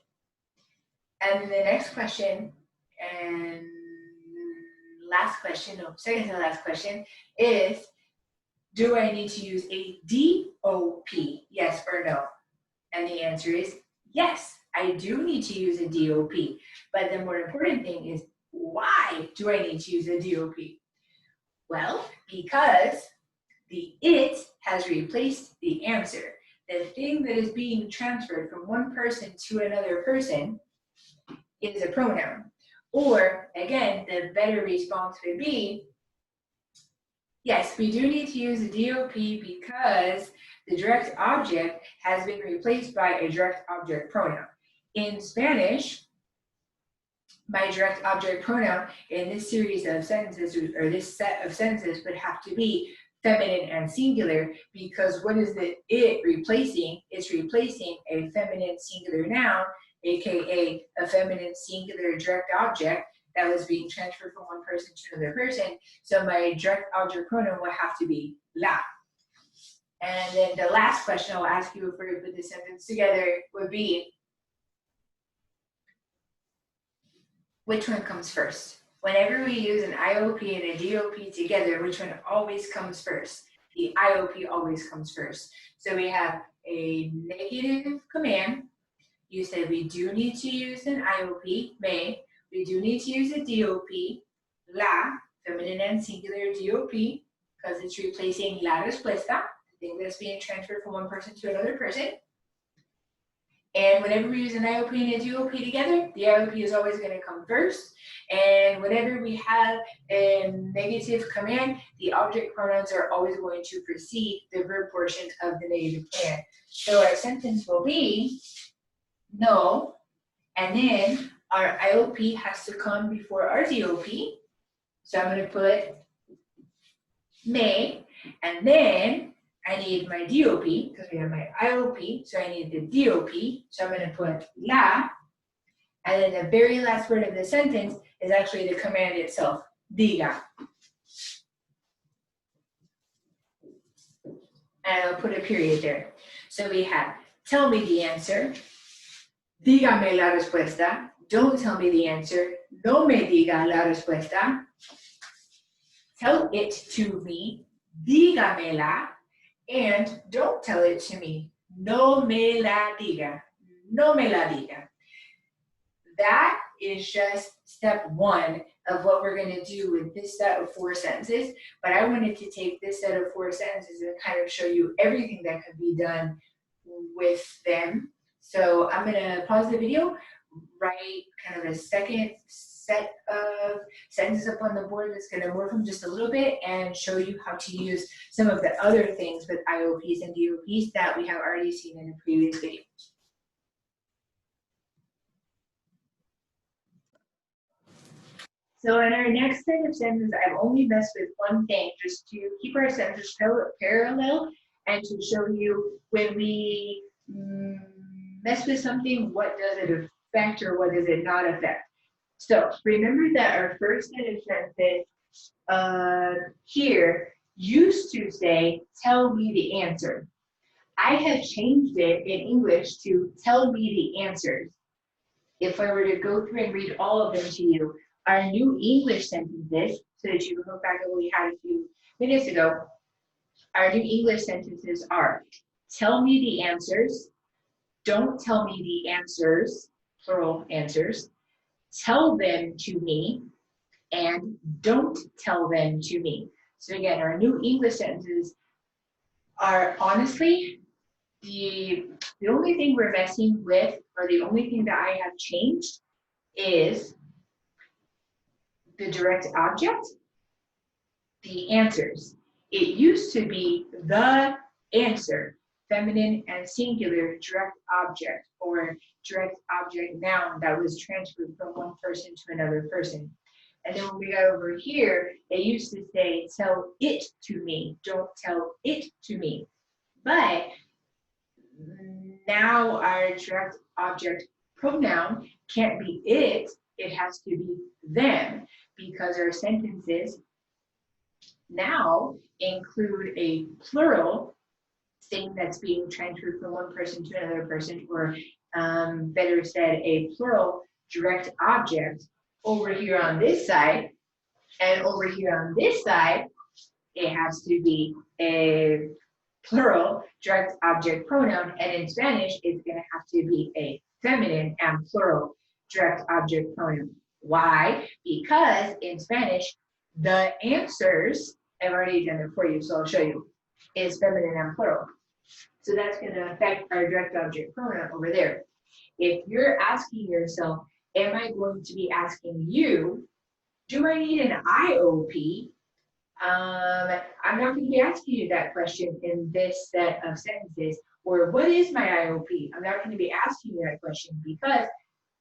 And then the next question, and second to last question is, do I need to use a DOP, yes or no? And the answer is yes, I do need to use a DOP. But the more important thing is, why do I need to use a DOP? Well, because the it has replaced the answer. The thing that is being transferred from one person to another person is a pronoun. Or, again, the better response would be, yes, we do need to use a DOP because the direct object has been replaced by a direct object pronoun. In Spanish, my direct object pronoun in this series of sentences, or this set of sentences, would have to be feminine and singular, because what is it replacing? It's replacing a feminine singular noun, aka a feminine singular direct object that was being transferred from one person to another person. So my direct object pronoun will have to be la. And then the last question I'll ask you if we're going to put this sentence together would be, which one comes first? Whenever we use an IOP and a DOP together, which one always comes first? The IOP always comes first. So we have a negative command. You said we do need to use an IOP, may. We do need to use a DOP, la, feminine and singular DOP, because it's replacing la respuesta, the thing that's being transferred from one person to another person. And whenever we use an IOP and a DOP together, the IOP is always going to come first. And whenever we have a negative command, the object pronouns are always going to precede the verb portion of the negative command. So our sentence will be no, and then our IOP has to come before our DOP. So I'm going to put may, and then I need my DOP, because we have my IOP, so I need the DOP, so I'm going to put la, And then the very last word of the sentence is actually the command itself, diga. And I'll put a period there. So we have, tell me the answer, dígame la respuesta, don't tell me the answer, no me diga la respuesta, tell it to me, dígamela, and don't tell it to me, no me la diga, no me la diga. That is just step one of what we're going to do with this set of 4 sentences, but I wanted to take this set of 4 sentences and kind of show you everything that could be done with them. So I'm going to pause the video, write kind of a second set of sentences up on the board that's going to morph them just a little bit and show you how to use some of the other things with IOPs and DOPs that we have already seen in a previous video. So in our next set of sentences, I've only messed with one thing, just to keep our sentences parallel and to show you when we mess with something, what does it affect or what does it not affect. So remember that our first set of sentences here used to say, tell me the answer. I have changed it in English to tell me the answers. If I were to go through and read all of them to you, our new English sentences, so that you can look back at what we had a few minutes ago, our new English sentences are, tell me the answers, don't tell me the answers, plural answers, tell them to me, and don't tell them to me. So again, our new English sentences are honestly the only thing we're messing with, or the only thing that I have changed is the direct object, the answers. It used to be the answer, feminine and singular direct object or direct object noun that was transferred from one person to another person. And then when we got over here, it used to say, tell it to me, don't tell it to me. But now our direct object pronoun can't be it, it has to be them, because our sentences now include a plural thing that's being transferred from one person to another person, or better said, a plural direct object over here on this side, and over here on this side, it has to be a plural direct object pronoun, and in Spanish, it's going to have to be a feminine and plural direct object pronoun. Why? Because in Spanish, the answers, I've already done it for you, so I'll show you, is feminine and plural. So that's going to affect our direct object pronoun over there. If you're asking yourself, am I going to be asking you, do I need an IOP? I'm not going to be asking you that question in this set of sentences, or what is my IOP? I'm not going to be asking you that question because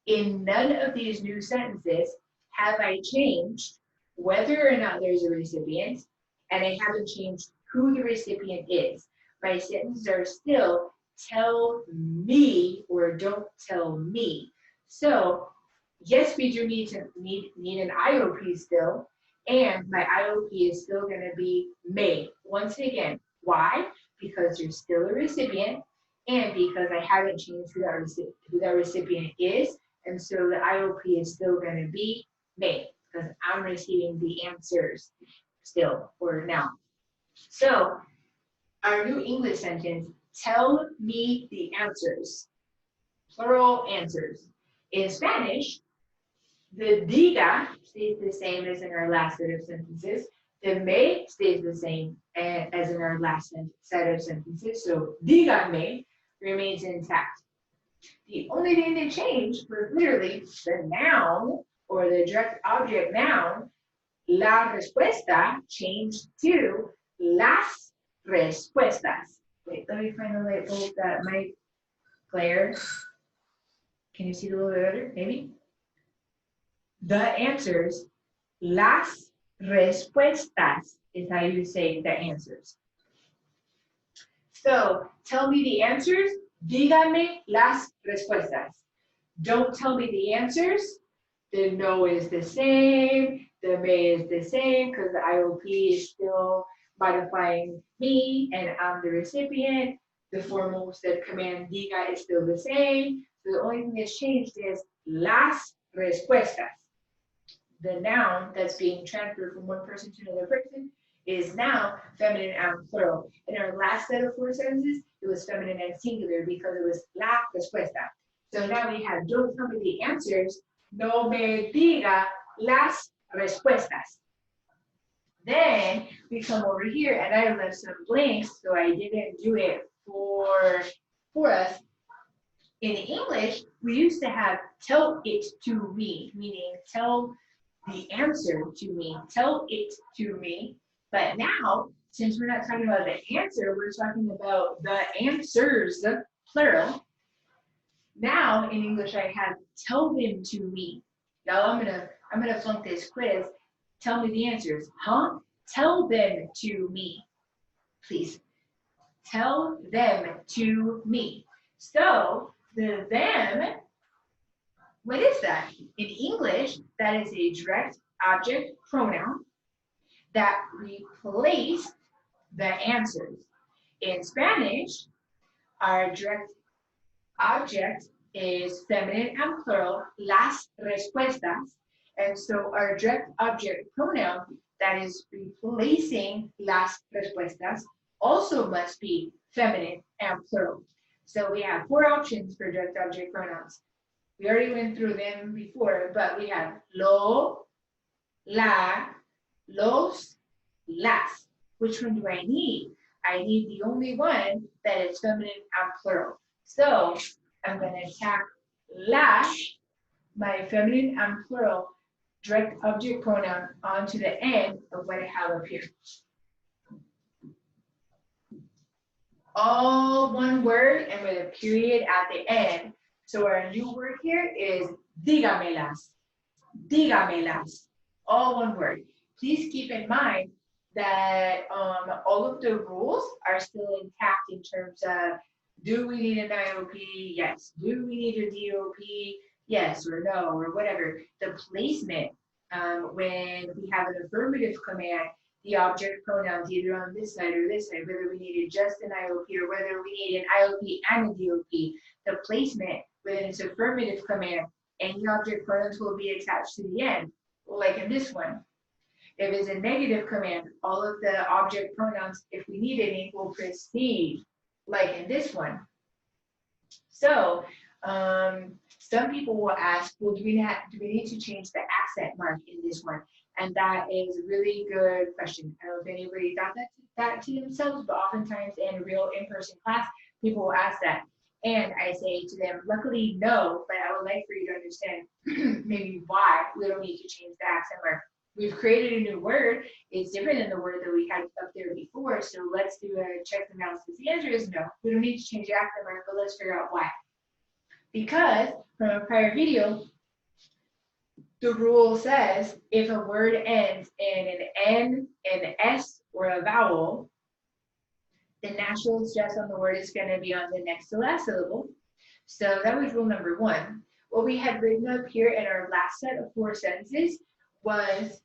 in none of these new sentences have I changed whether or not there's a recipient, and I haven't changed who the recipient is. My sentences are still tell me or don't tell me. So yes, we do need an IOP still, and my IOP is still going to be me. Once again, why? Because there's still a recipient, and because I haven't changed who that recipient is, and so the IOP is still going to be me, because I'm receiving the answers still, or now. So our new English sentence, tell me the answers, plural answers. In Spanish, the diga stays the same as in our last set of sentences. The me stays the same as in our last set of sentences. So dígame remains intact. The only thing that changed was literally the noun or the direct object noun, la respuesta, changed to las respuestas. Wait, let me find the light bulb that might glare. Can you see it a little bit better? Maybe? The answers, las respuestas is how you say the answers. So tell me the answers, dígame las respuestas. don't tell me the answers, the no is the same, the may is the same, because the IOP is still modifying me and I'm the recipient. The formal the command diga is still the same. So the only thing that's changed is las respuestas. The noun that's being transferred from one person to another person is now feminine and plural. In our last set of 4 sentences, it was feminine and singular because it was la respuesta. So now we have don't tell me the answers, no me diga las respuestas. Then we come over here and I left some blanks, so I didn't do it for us. In English, we used to have tell it to me, meaning tell the answer to me, tell it to me. But now, since we're not talking about the answer, we're talking about the answers, plural. Now in English, I have tell them to me. Y'all, I'm gonna flunk this quiz. Tell me the answers, huh? Tell them to me, please. Tell them to me. So the them, what is that? In English, that is a direct object pronoun that replace the answers. In Spanish, our direct object is feminine and plural, las respuestas. And so our direct object pronoun that is replacing las respuestas also must be feminine and plural. So we have 4 options for direct object pronouns. We already went through them before, but we have lo, la, los, las. Which one do I need? I need the only one that is feminine and plural. So I'm going to tack las, my feminine and plural direct object pronoun, onto the end of what I have up here. All one word and with a period at the end. So our new word here is dígamelas. Dígamelas. All one word. Please keep in mind that all of the rules are still intact in terms of, do we need an IOP? Yes. Do we need a DOP? Yes or no or whatever. The placement, when we have an affirmative command, the object pronouns either on this side or this side, whether we needed just an IOP or whether we need an IOP and a DOP, the placement within its affirmative command, any object pronouns will be attached to the end, like in this one. If it's a negative command, all of the object pronouns, if we need any, will precede, like in this one. So some people will ask, well, do we need to change the accent mark in this one? And that is a really good question. I don't know if anybody thought that to themselves, but oftentimes in a real in-person class, people will ask that. And I say to them, luckily, no, but I would like for you to understand maybe why we don't need to change the accent mark. We've created a new word. It's different than the word that we had up there before. So let's do a check analysis. The answer is no. We don't need to change the accent mark, but let's figure out why. Because from a prior video, the rule says if a word ends in an N, an S, or a vowel, the natural stress on the word is going to be on the next to last syllable. So that was rule number 1. What we had written up here in our last set of 4 sentences was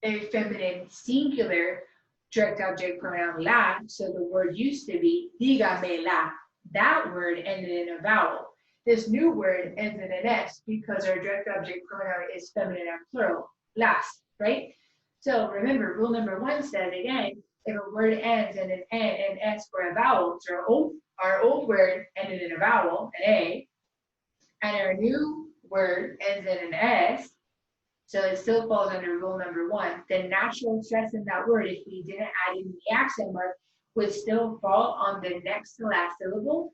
a feminine singular direct object pronoun la. So the word used to be dígamela. That word ended in a vowel. This new word ends in an S because our direct object pronoun is feminine and plural, las, right? So remember, rule number 1 says again, if a word ends in an N, an S, or a vowel, so our old word ended in a vowel, an A, and our new word ends in an S, so it still falls under rule number 1. The natural stress in that word, if we didn't add in the accent mark, would still fall on the next to last syllable,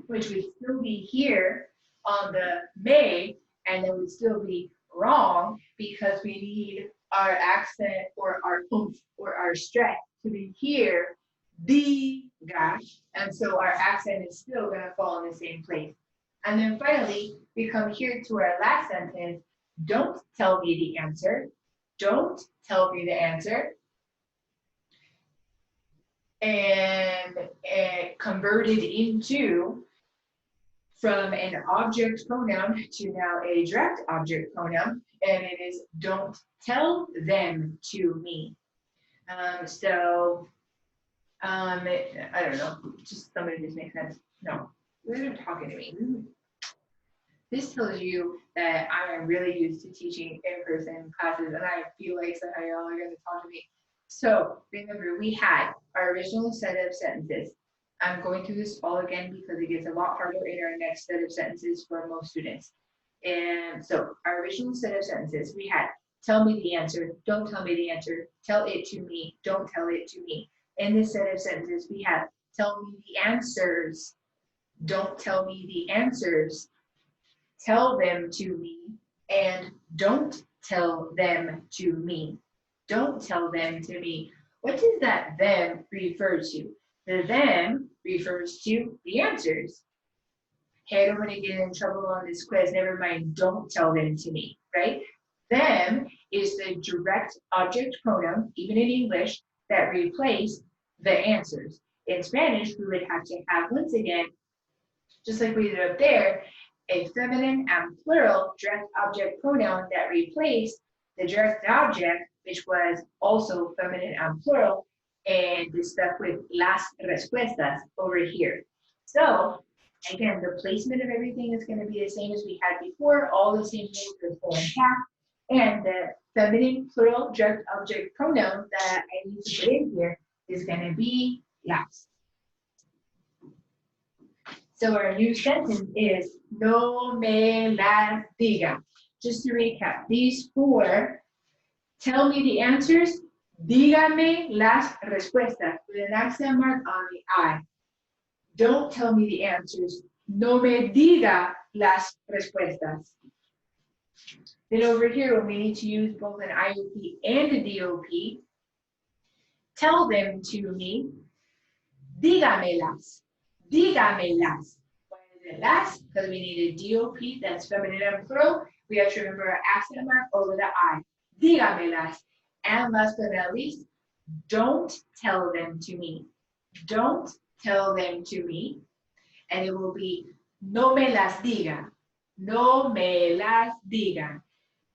which would still be here on the may, and it would still be wrong because we need our accent or our oomph or our stress to be here, gosh, and so our accent is still going to fall in the same place. And then finally, we come here to our last sentence. Don't tell me the answer. Don't tell me the answer. And converted into from an object pronoun to now a direct object pronoun, and it is don't tell them to me. I don't know, just somebody just make sense. No, you're not talking to me. This tells you that I am really used to teaching in-person classes, and I feel like somehow y'all are going to talk to me. So remember, we had our original set of sentences. I'm going through this all again because it gets a lot harder in our next set of sentences for most students. And so our original set of sentences, we had tell me the answer, don't tell me the answer, tell it to me, don't tell it to me. In this set of sentences, we have tell me the answers, don't tell me the answers, tell them to me, and don't tell them to me. Don't tell them to me. What does that them refer to? The them refers to the answers. Hey, I don't want to get in trouble on this quiz. Never mind, don't tell them to me, right? Them is the direct object pronoun, even in English, that replace the answers. In Spanish, we would have to have, once again, just like we did up there, a feminine and plural direct object pronoun that replaced the direct object, which was also feminine and plural, and is stuck with las respuestas over here. So again, the placement of everything is going to be the same as we had before, all the same things are full intact, and the feminine plural direct object pronoun that I need to put in here is going to be las. So our new sentence is no me las diga. Just to recap, these four, tell me the answers, dígame las respuestas, with an accent mark on the I. Don't tell me the answers, no me diga las respuestas. Then over here, when we need to use both an IOP and a DOP, tell them to me, dígamelas. Dígamelas. Why is it las? Because we need a DOP, that's feminine and plural. We have to remember our accent mark over the I. Dígamelas. And last but not least, don't tell them to me. Don't tell them to me. And it will be no me las diga. No me las diga.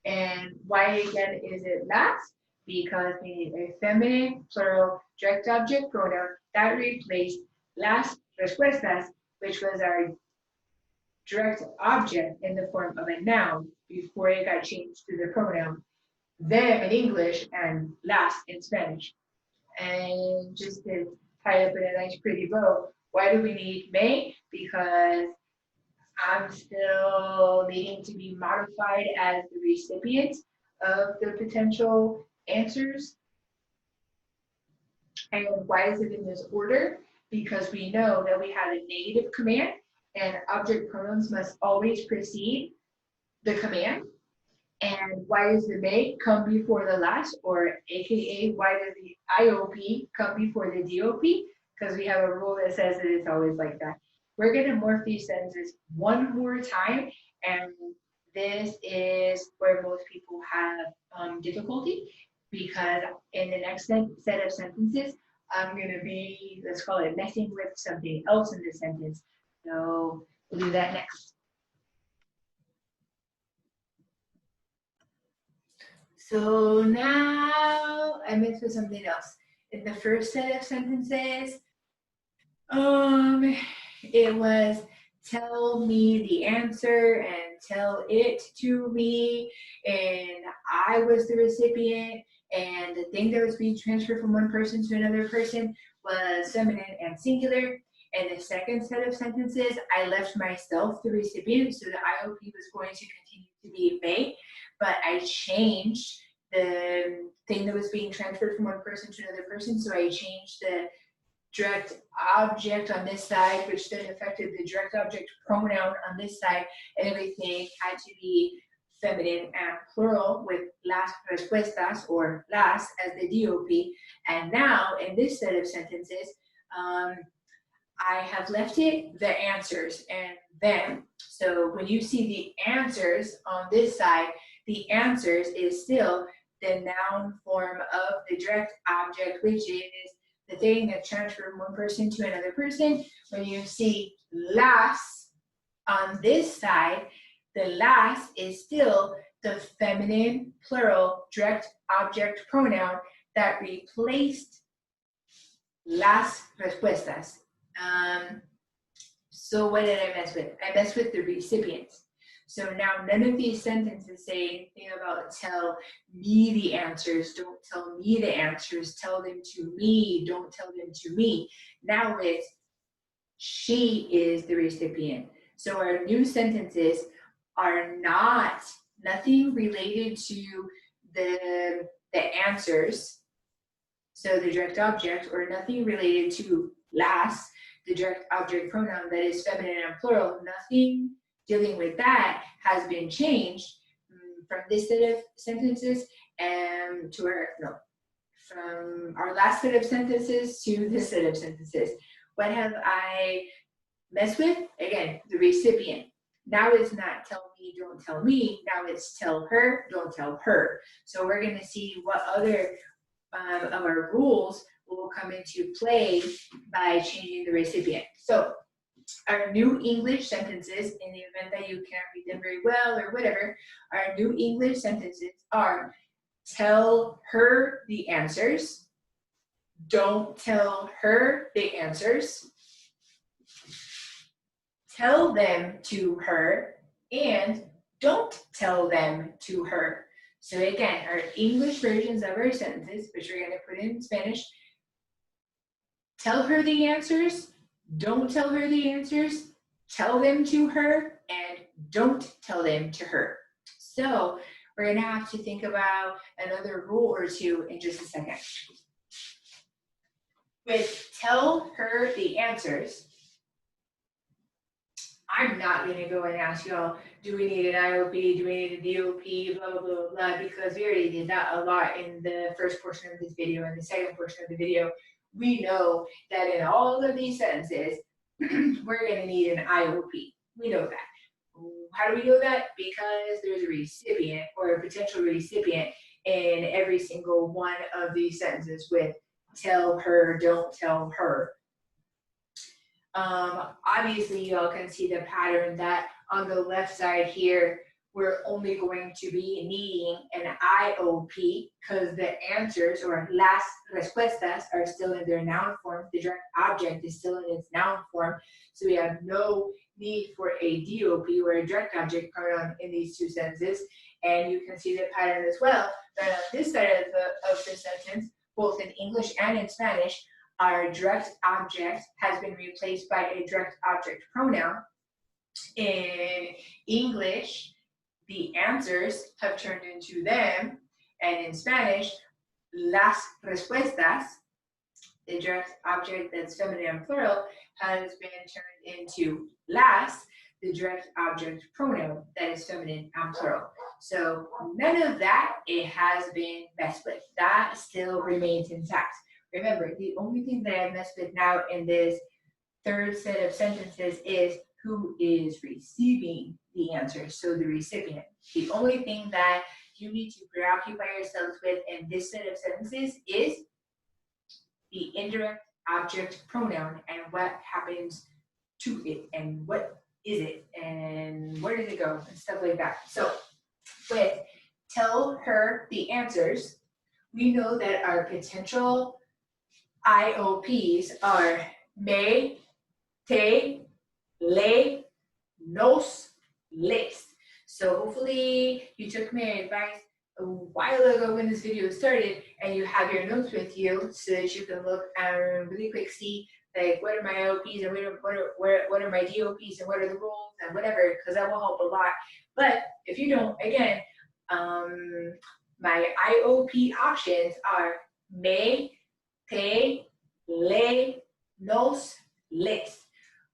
And why again is it las? Because we need a feminine plural direct object pronoun that replaced las respuestas, which was our direct object in the form of a noun before it got changed to the pronoun them in English and las in Spanish. And just to tie up in a nice pretty bow, why do we need may? Because I'm still needing to be modified as the recipient of the potential answers. And why is it in this order? Because we know that we have a negative command and object pronouns must always precede the command. And why does the may come before the last, or AKA why does the IOP come before the DOP? Because we have a rule that says that it's always like that. We're going to morph these sentences one more time, and this is where most people have difficulty, because in the next set of sentences, I'm going to be, let's call it, messing with something else in the sentence. So we'll do that next. So now I mixed with something else. In the first set of sentences, it was tell me the answer and tell it to me, and I was the recipient, and the thing that was being transferred from one person to another person was feminine and singular. And the second set of sentences, I left myself the recipient, so the IOP was going to continue to be may, but I changed the thing that was being transferred from one person to another person, so I changed the direct object on this side, which then affected the direct object pronoun on this side, and everything had to be feminine and plural with las respuestas, or las as the DOP. And now in this set of sentences, I have left it the answers and them. So when you see the answers on this side, the answers is still the noun form of the direct object, which is the thing that transferred from one person to another person. When you see las, On this side, the last is still the feminine plural direct object pronoun that replaced las respuestas. So what did I mess with? I messed with the recipients. So now none of these sentences say anything about tell me the answers, don't tell me the answers, tell them to me, don't tell them to me. Now it's she is the recipient. So our new sentences are nothing related to the answers, so the direct object, or nothing related to las, the direct object pronoun that is feminine and plural. Nothing dealing with that has been changed from this set of sentences and to from our last set of sentences to this set of sentences. What have I messed with? Again, the recipient. Now it's not tell me, don't tell me. Now it's tell her, don't tell her. So we're going to see what other of our rules will come into play by changing the recipient. So our new English sentences, in the event that you can't read them very well or whatever, our new English sentences are tell her the answers, don't tell her the answers, tell them to her, and don't tell them to her. So again, our English versions of our sentences, which we're going to put in Spanish, tell her the answers, don't tell her the answers, tell them to her, and don't tell them to her. So we're going to have to think about another rule or two in just a second. With tell her the answers, I'm not going to go and ask y'all, do we need an IOP, do we need a DOP, blah, blah, blah, blah, because we already did that a lot in the first portion of this video and the second portion of the video. We know that in all of these sentences, we're going to need an IOP. We know that. How do we know that? Because there's a recipient or a potential recipient in every single one of these sentences with tell her, don't tell her. Obviously, you all can see the pattern that on the left side here, we're only going to be needing an IOP because the answers or las respuestas are still in their noun form. The direct object is still in its noun form. So we have no need for a DOP or a direct object pronoun in these two sentences. And you can see the pattern as well. But on this side of the sentence, both in English and in Spanish, our direct object has been replaced by a direct object pronoun. In English, the answers have turned into them, and in Spanish, las respuestas, the direct object that's feminine and plural, has been turned into las, the direct object pronoun that is feminine and plural. So none of that, it has been messed with. That still remains intact. Remember, the only thing that I messed with now in this third set of sentences is who is receiving the answer, so the recipient. The only thing that you need to preoccupy yourselves with in this set of sentences is the indirect object pronoun and what happens to it and what is it and where does it go and stuff like that. So with tell her the answers, we know that our potential IOPs are me, te, le, nos, les. So hopefully you took my advice a while ago when this video started and you have your notes with you so that you can look and really quick see like what are my IOPs and what are my DOPs and what are the rules and whatever, because that will help a lot. But if you don't, again, my IOP options are me, te, le, nos, les.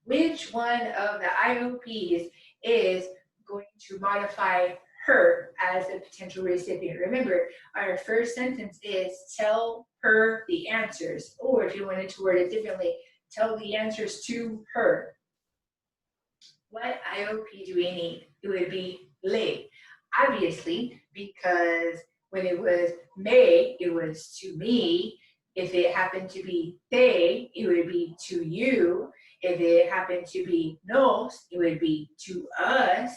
Which one of the IOPs is going to modify her as a potential recipient? Remember, our first sentence is tell her the answers, or if you wanted to word it differently, tell the answers to her. What IOP do we need? It would be le, obviously, because when it was me, it was to me. If it happened to be they, it would be to you. If it happened to be nos, it would be to us.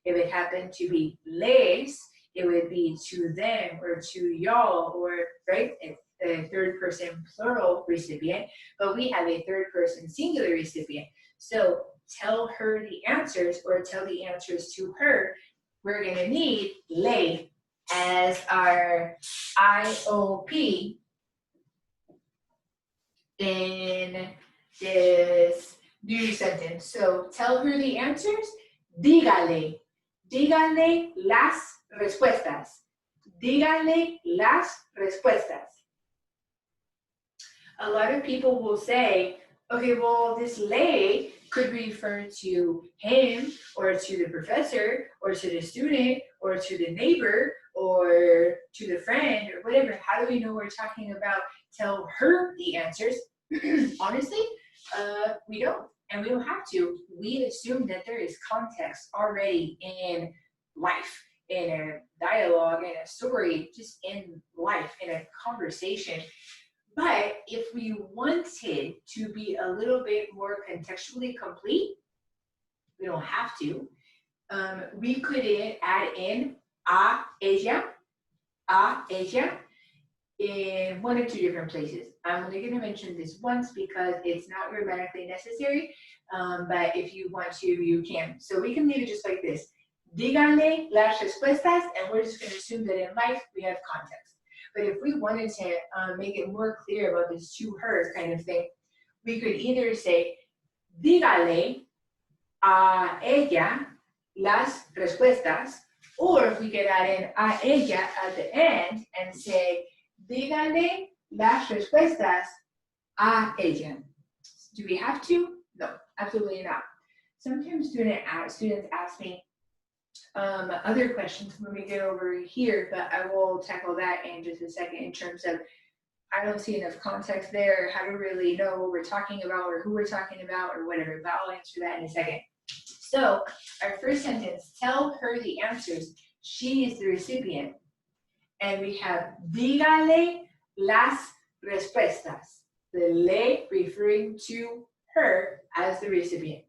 If it happened to be les, it would be to them or to y'all, or right? It's the third person plural recipient, but we have a third person singular recipient. So tell her the answers or tell the answers to her. We're gonna need le as our IOP in this new sentence. So tell her the answers. Dígale. Dígale las respuestas. Dígale las respuestas. A lot of people will say, okay, well, this le could refer to him or to the professor or to the student or to the neighbor or to the friend or whatever. How do we know we're talking about tell her the answers? Honestly, we don't, and we don't have to. We assume that there is context already in life, in a dialogue, in a story, just in life, in a conversation. But if we wanted to be a little bit more contextually complete, we don't have to. We could add in a ella, in one or two different places. I'm only going to mention this once because it's not grammatically necessary, but if you want to, you can. So we can leave it just like this. Díganle las respuestas, and we're just going to assume that in life we have context. But if we wanted to make it more clear about this to her kind of thing, we could either say, dígale a ella las respuestas, or we could add in a ella at the end and say, dígale las respuestas a ella. Do we have to? No, absolutely not. Sometimes students ask me other questions when we get over here, but I will tackle that in just a second in terms of I don't see enough context there, how to really know what we're talking about or who we're talking about or whatever, but I'll answer that in a second. So our first sentence, tell her the answers. She is the recipient. And we have, dígale las respuestas. The le referring to her as the recipient.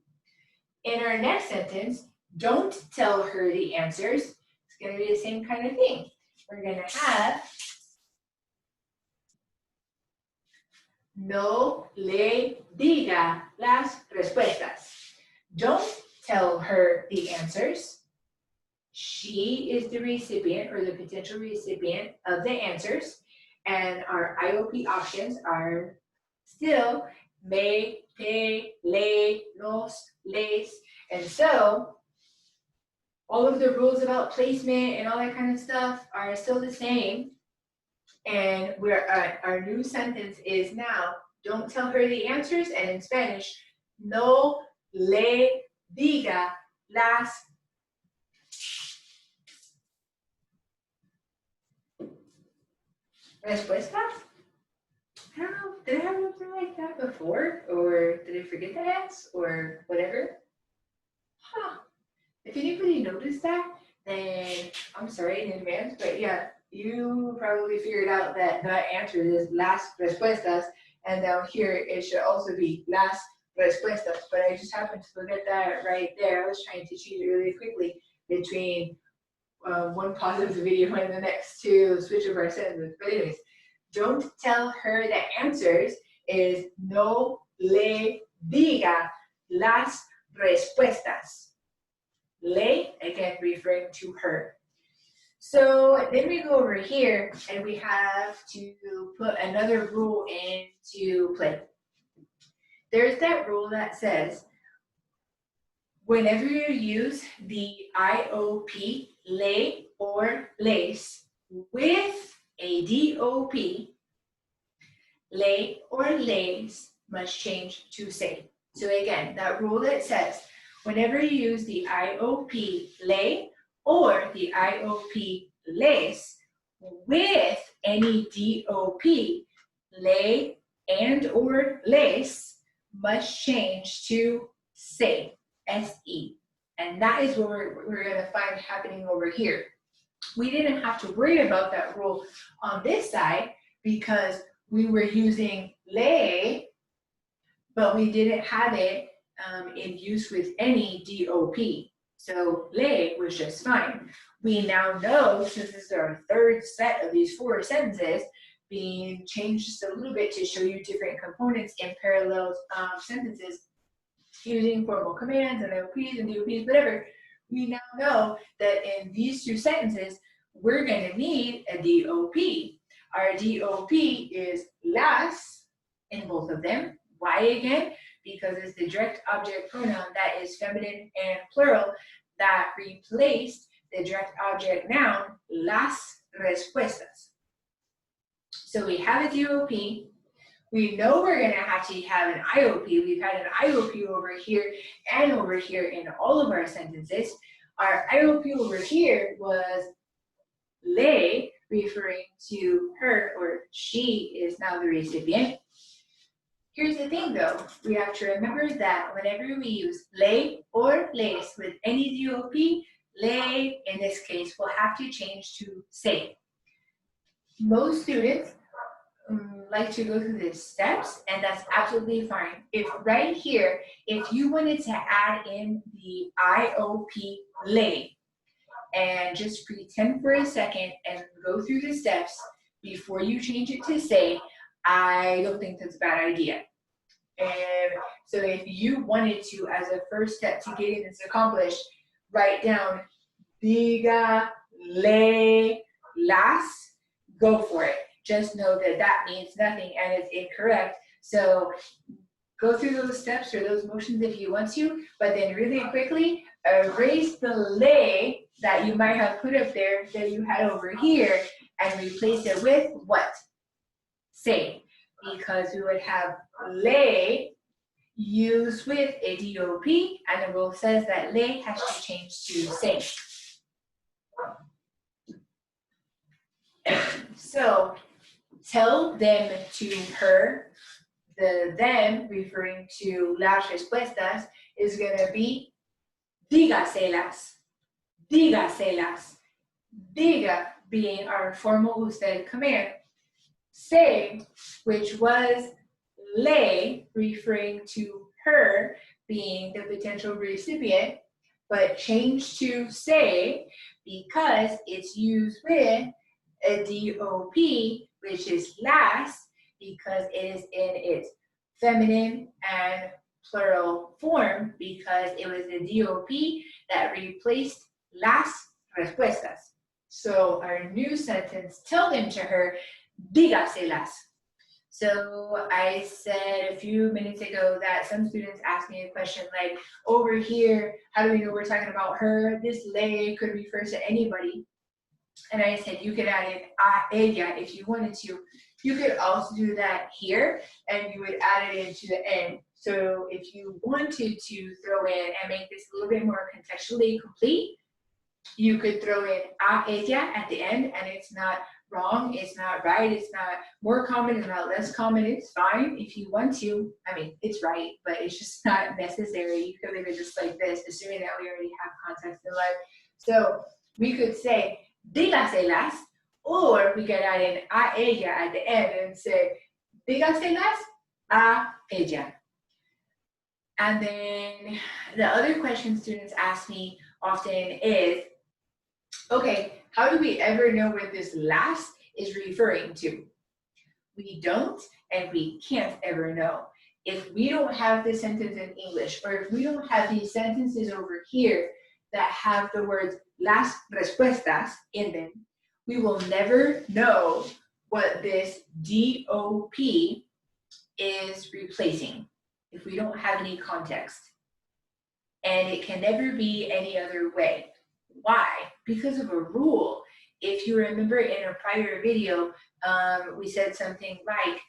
In our next sentence, don't tell her the answers. It's going to be the same kind of thing. We're going to have, no le diga las respuestas. Don't tell her the answers. She is the recipient or the potential recipient of the answers. And our IOP options are still me, te, le, nos, les. And so all of the rules about placement and all that kind of stuff are still the same. And our new sentence is now, don't tell her the answers. And in Spanish, no le diga las respuestas? I don't know, did I have something like that before? Or did I forget the S or whatever? Huh. If anybody noticed that, then I'm sorry in advance, but yeah, you probably figured out that the answer is las respuestas, and down here it should also be las respuestas, but I just happened to forget that right there. I was trying to change it really quickly between one pause of the video and the next to switch over our sentences. But anyways, don't tell her the answers is no le diga las respuestas. Le, again, referring to her. So then we go over here and we have to put another rule into play. There's that rule that says, whenever you use the IOP, le or les, with a DOP, le or les must change to say. So again, that rule that says, whenever you use the IOP, le, or the IOP, les, with any DOP, le and or les must change to say, SE. And that is what we're going to find happening over here. We didn't have to worry about that rule on this side because we were using le, but we didn't have it in use with any DOP. So le was just fine. We now know, since this is our third set of these 4 sentences, being changed just a little bit to show you different components in parallel sentences using formal commands and IOPs and DOPs, whatever. We now know that in these 2 sentences, we're going to need a DOP. Our DOP is las in both of them. Why again? Because it's the direct object pronoun that is feminine and plural that replaced the direct object noun las respuestas. So we have a DOP. We know we're going to have to have an IOP. We've had an IOP over here and over here in all of our sentences. Our IOP over here was le, referring to her, or she is now the recipient. Here's the thing though, we have to remember that whenever we use le or les with any DOP, le in this case will have to change to se. Most students like to go through the steps, and that's absolutely fine. If right here, if you wanted to add in the IOP le, and just pretend for a second and go through the steps before you change it to say, I don't think that's a bad idea. And so if you wanted to, as a first step to getting this accomplished, write down diga, le, las, go for it. Just know that that means nothing and it's incorrect. So go through those steps or those motions if you want to, but then really quickly erase the le that you might have put up there that you had over here and replace it with what? Say. Because we would have le used with a DOP, and the rule says that le has to change to say. So tell them to her, the them referring to las respuestas is going to be dígaselas, dígaselas. Diga being our formal usted command. Say, which was le, referring to her being the potential recipient, but changed to say because it's used with a DOP, which is las, because it is in its feminine and plural form, because it was the DOP that replaced las respuestas. So our new sentence, tell them to her, dígaselas. So I said a few minutes ago that some students asked me a question like, over here, how do we know we're talking about her? This le could refer to anybody. And I said you could add in a ella if you wanted to. You could also do that here, and you would add it into the end. So if you wanted to throw in and make this a little bit more contextually complete, you could throw in a ella at the end, and it's not wrong, it's not right, it's not more common, it's not less common, it's fine if you want to. I mean, it's right, but it's just not necessary. You could leave it just like this, assuming that we already have context in life. So we could say, dígaselas, or we could add in a ella at the end and say, dígaselas a ella. And then the other question students ask me often is, okay, how do we ever know where this last is referring to? We don't, and we can't ever know. If we don't have the sentence in English, or if we don't have these sentences over here that have the words las respuestas in them, we will never know what this DOP is replacing if we don't have any context. And it can never be any other way. Why? Because of a rule. If you remember in a prior video, we said something like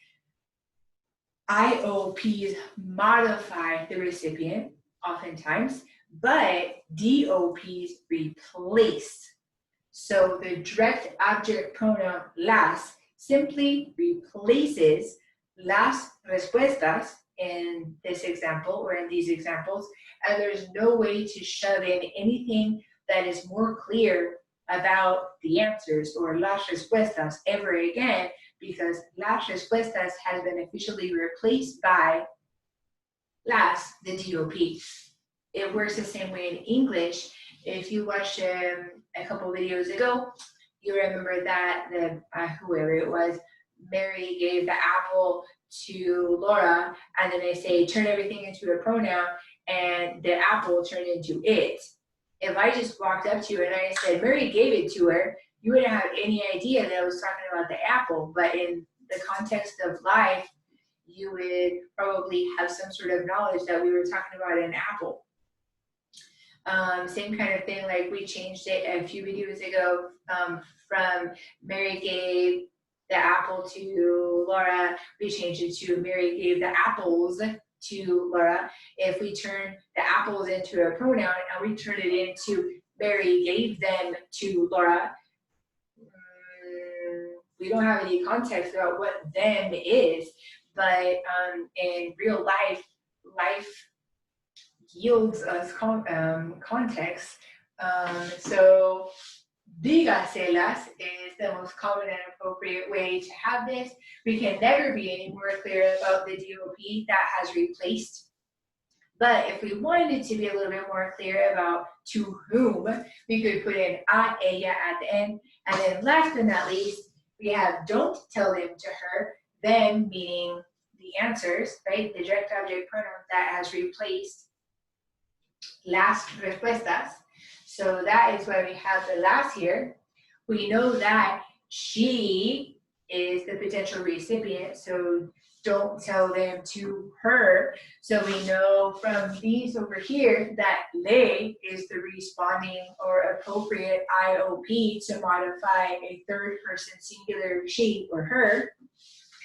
IOPs modify the recipient oftentimes, but DOPs replace. So the direct object pronoun las simply replaces las respuestas in this example or in these examples, and there's no way to shove in anything that is more clear about the answers or las respuestas ever again, because las respuestas has been officially replaced by the DOPs. It works the same way in English. If you watched a couple videos ago, you remember that whoever it was, Mary gave the apple to Laura, and then they say turn everything into a pronoun, and the apple turned into it. If I just walked up to you and I said Mary gave it to her, you wouldn't have any idea that I was talking about the apple. But in the context of life, you would probably have some sort of knowledge that we were talking about an apple. Same kind of thing, like we changed it a few videos ago from Mary gave the apple to Laura, we changed it to Mary gave the apples to Laura. If we turn the apples into a pronoun and we turn it into Mary gave them to Laura, we don't have any context about what them is, but in real life, life yields us context. So dígaselas is the most common and appropriate way to have this. We can never be any more clear about the DOP that has replaced. But if we wanted to be a little bit more clear about to whom, we could put in a, ella at the end. And then last but not least, we have don't tell them to her, them meaning the answers, right? The direct object pronoun that has replaced las respuestas. So that is why we have the las here. We know that she is the potential recipient, so don't tell them to her. So we know from these over here that le is the responding or appropriate IOP to modify a third person singular she or her.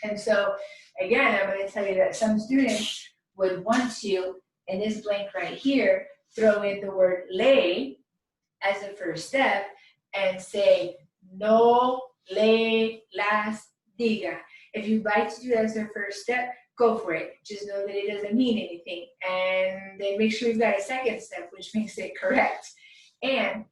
And so again, I'm going to tell you that some students would want to, in this blank right here, throw in the word le as a first step and say, no le las diga. If you'd like to do that as a first step, go for it. Just know that it doesn't mean anything. And then make sure you've got a second step, which makes it correct. And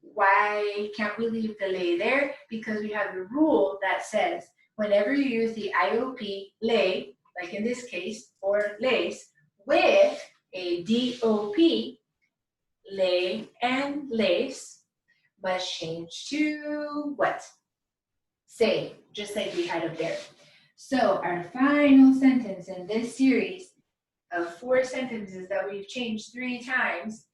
why can't we leave the le there? Because we have the rule that says, whenever you use the IOP le, like in this case, or les, with a DOP, le and les must change to what? Say, just like we had up there. So our final sentence in this series of 4 sentences that we've changed 3 times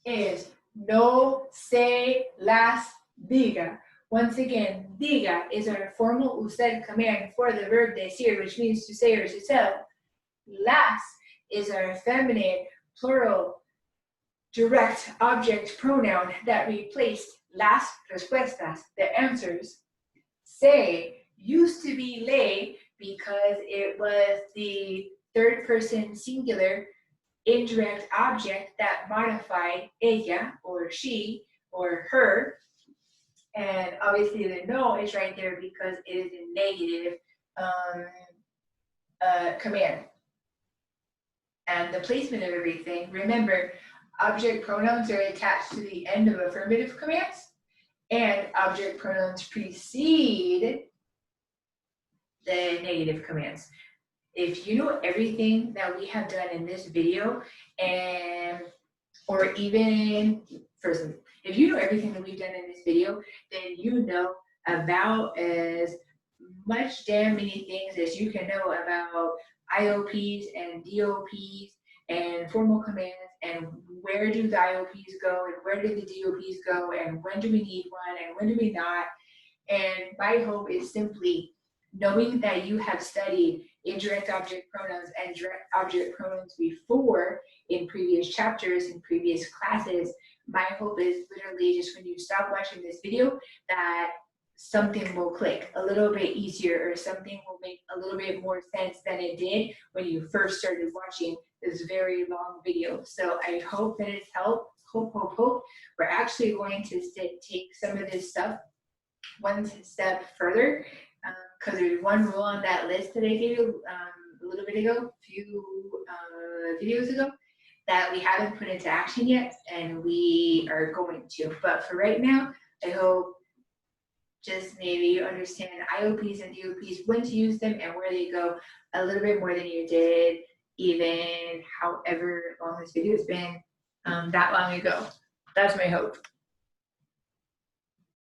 is no se las diga. Once again, diga is our formal usted command for the verb decir, which means to say or to tell. Las is our feminine, plural, direct object pronoun that replaced las respuestas, the answers. Se used to be le because it was the third person singular indirect object that modified ella or she or her. And obviously the no is right there because it is a negative command. And the placement of everything, remember, object pronouns are attached to the end of affirmative commands, and object pronouns precede the negative commands. If you know everything that we have done in this video, or even, first, if you know everything that we've done in this video, then you know about as much damn many things as you can know about IOPs and DOPs and formal commands, and where do the IOPs go and where do the DOPs go and when do we need one and when do we not. And my hope is simply knowing that you have studied indirect object pronouns and direct object pronouns before in previous chapters, in previous classes. My hope is literally just when you stop watching this video that something will click a little bit easier, or something will make a little bit more sense than it did when you first started watching this very long video. So I hope that it's helped. Hope. We're actually going to take some of this stuff one step further, because there's one rule on that list that I gave you a little bit ago, a few videos ago, that we haven't put into action yet, and we are going to. But for right now, I hope just maybe you understand IOPs and DOPs, when to use them and where they go a little bit more than you did, even however long this video has been, that long ago. That's my hope.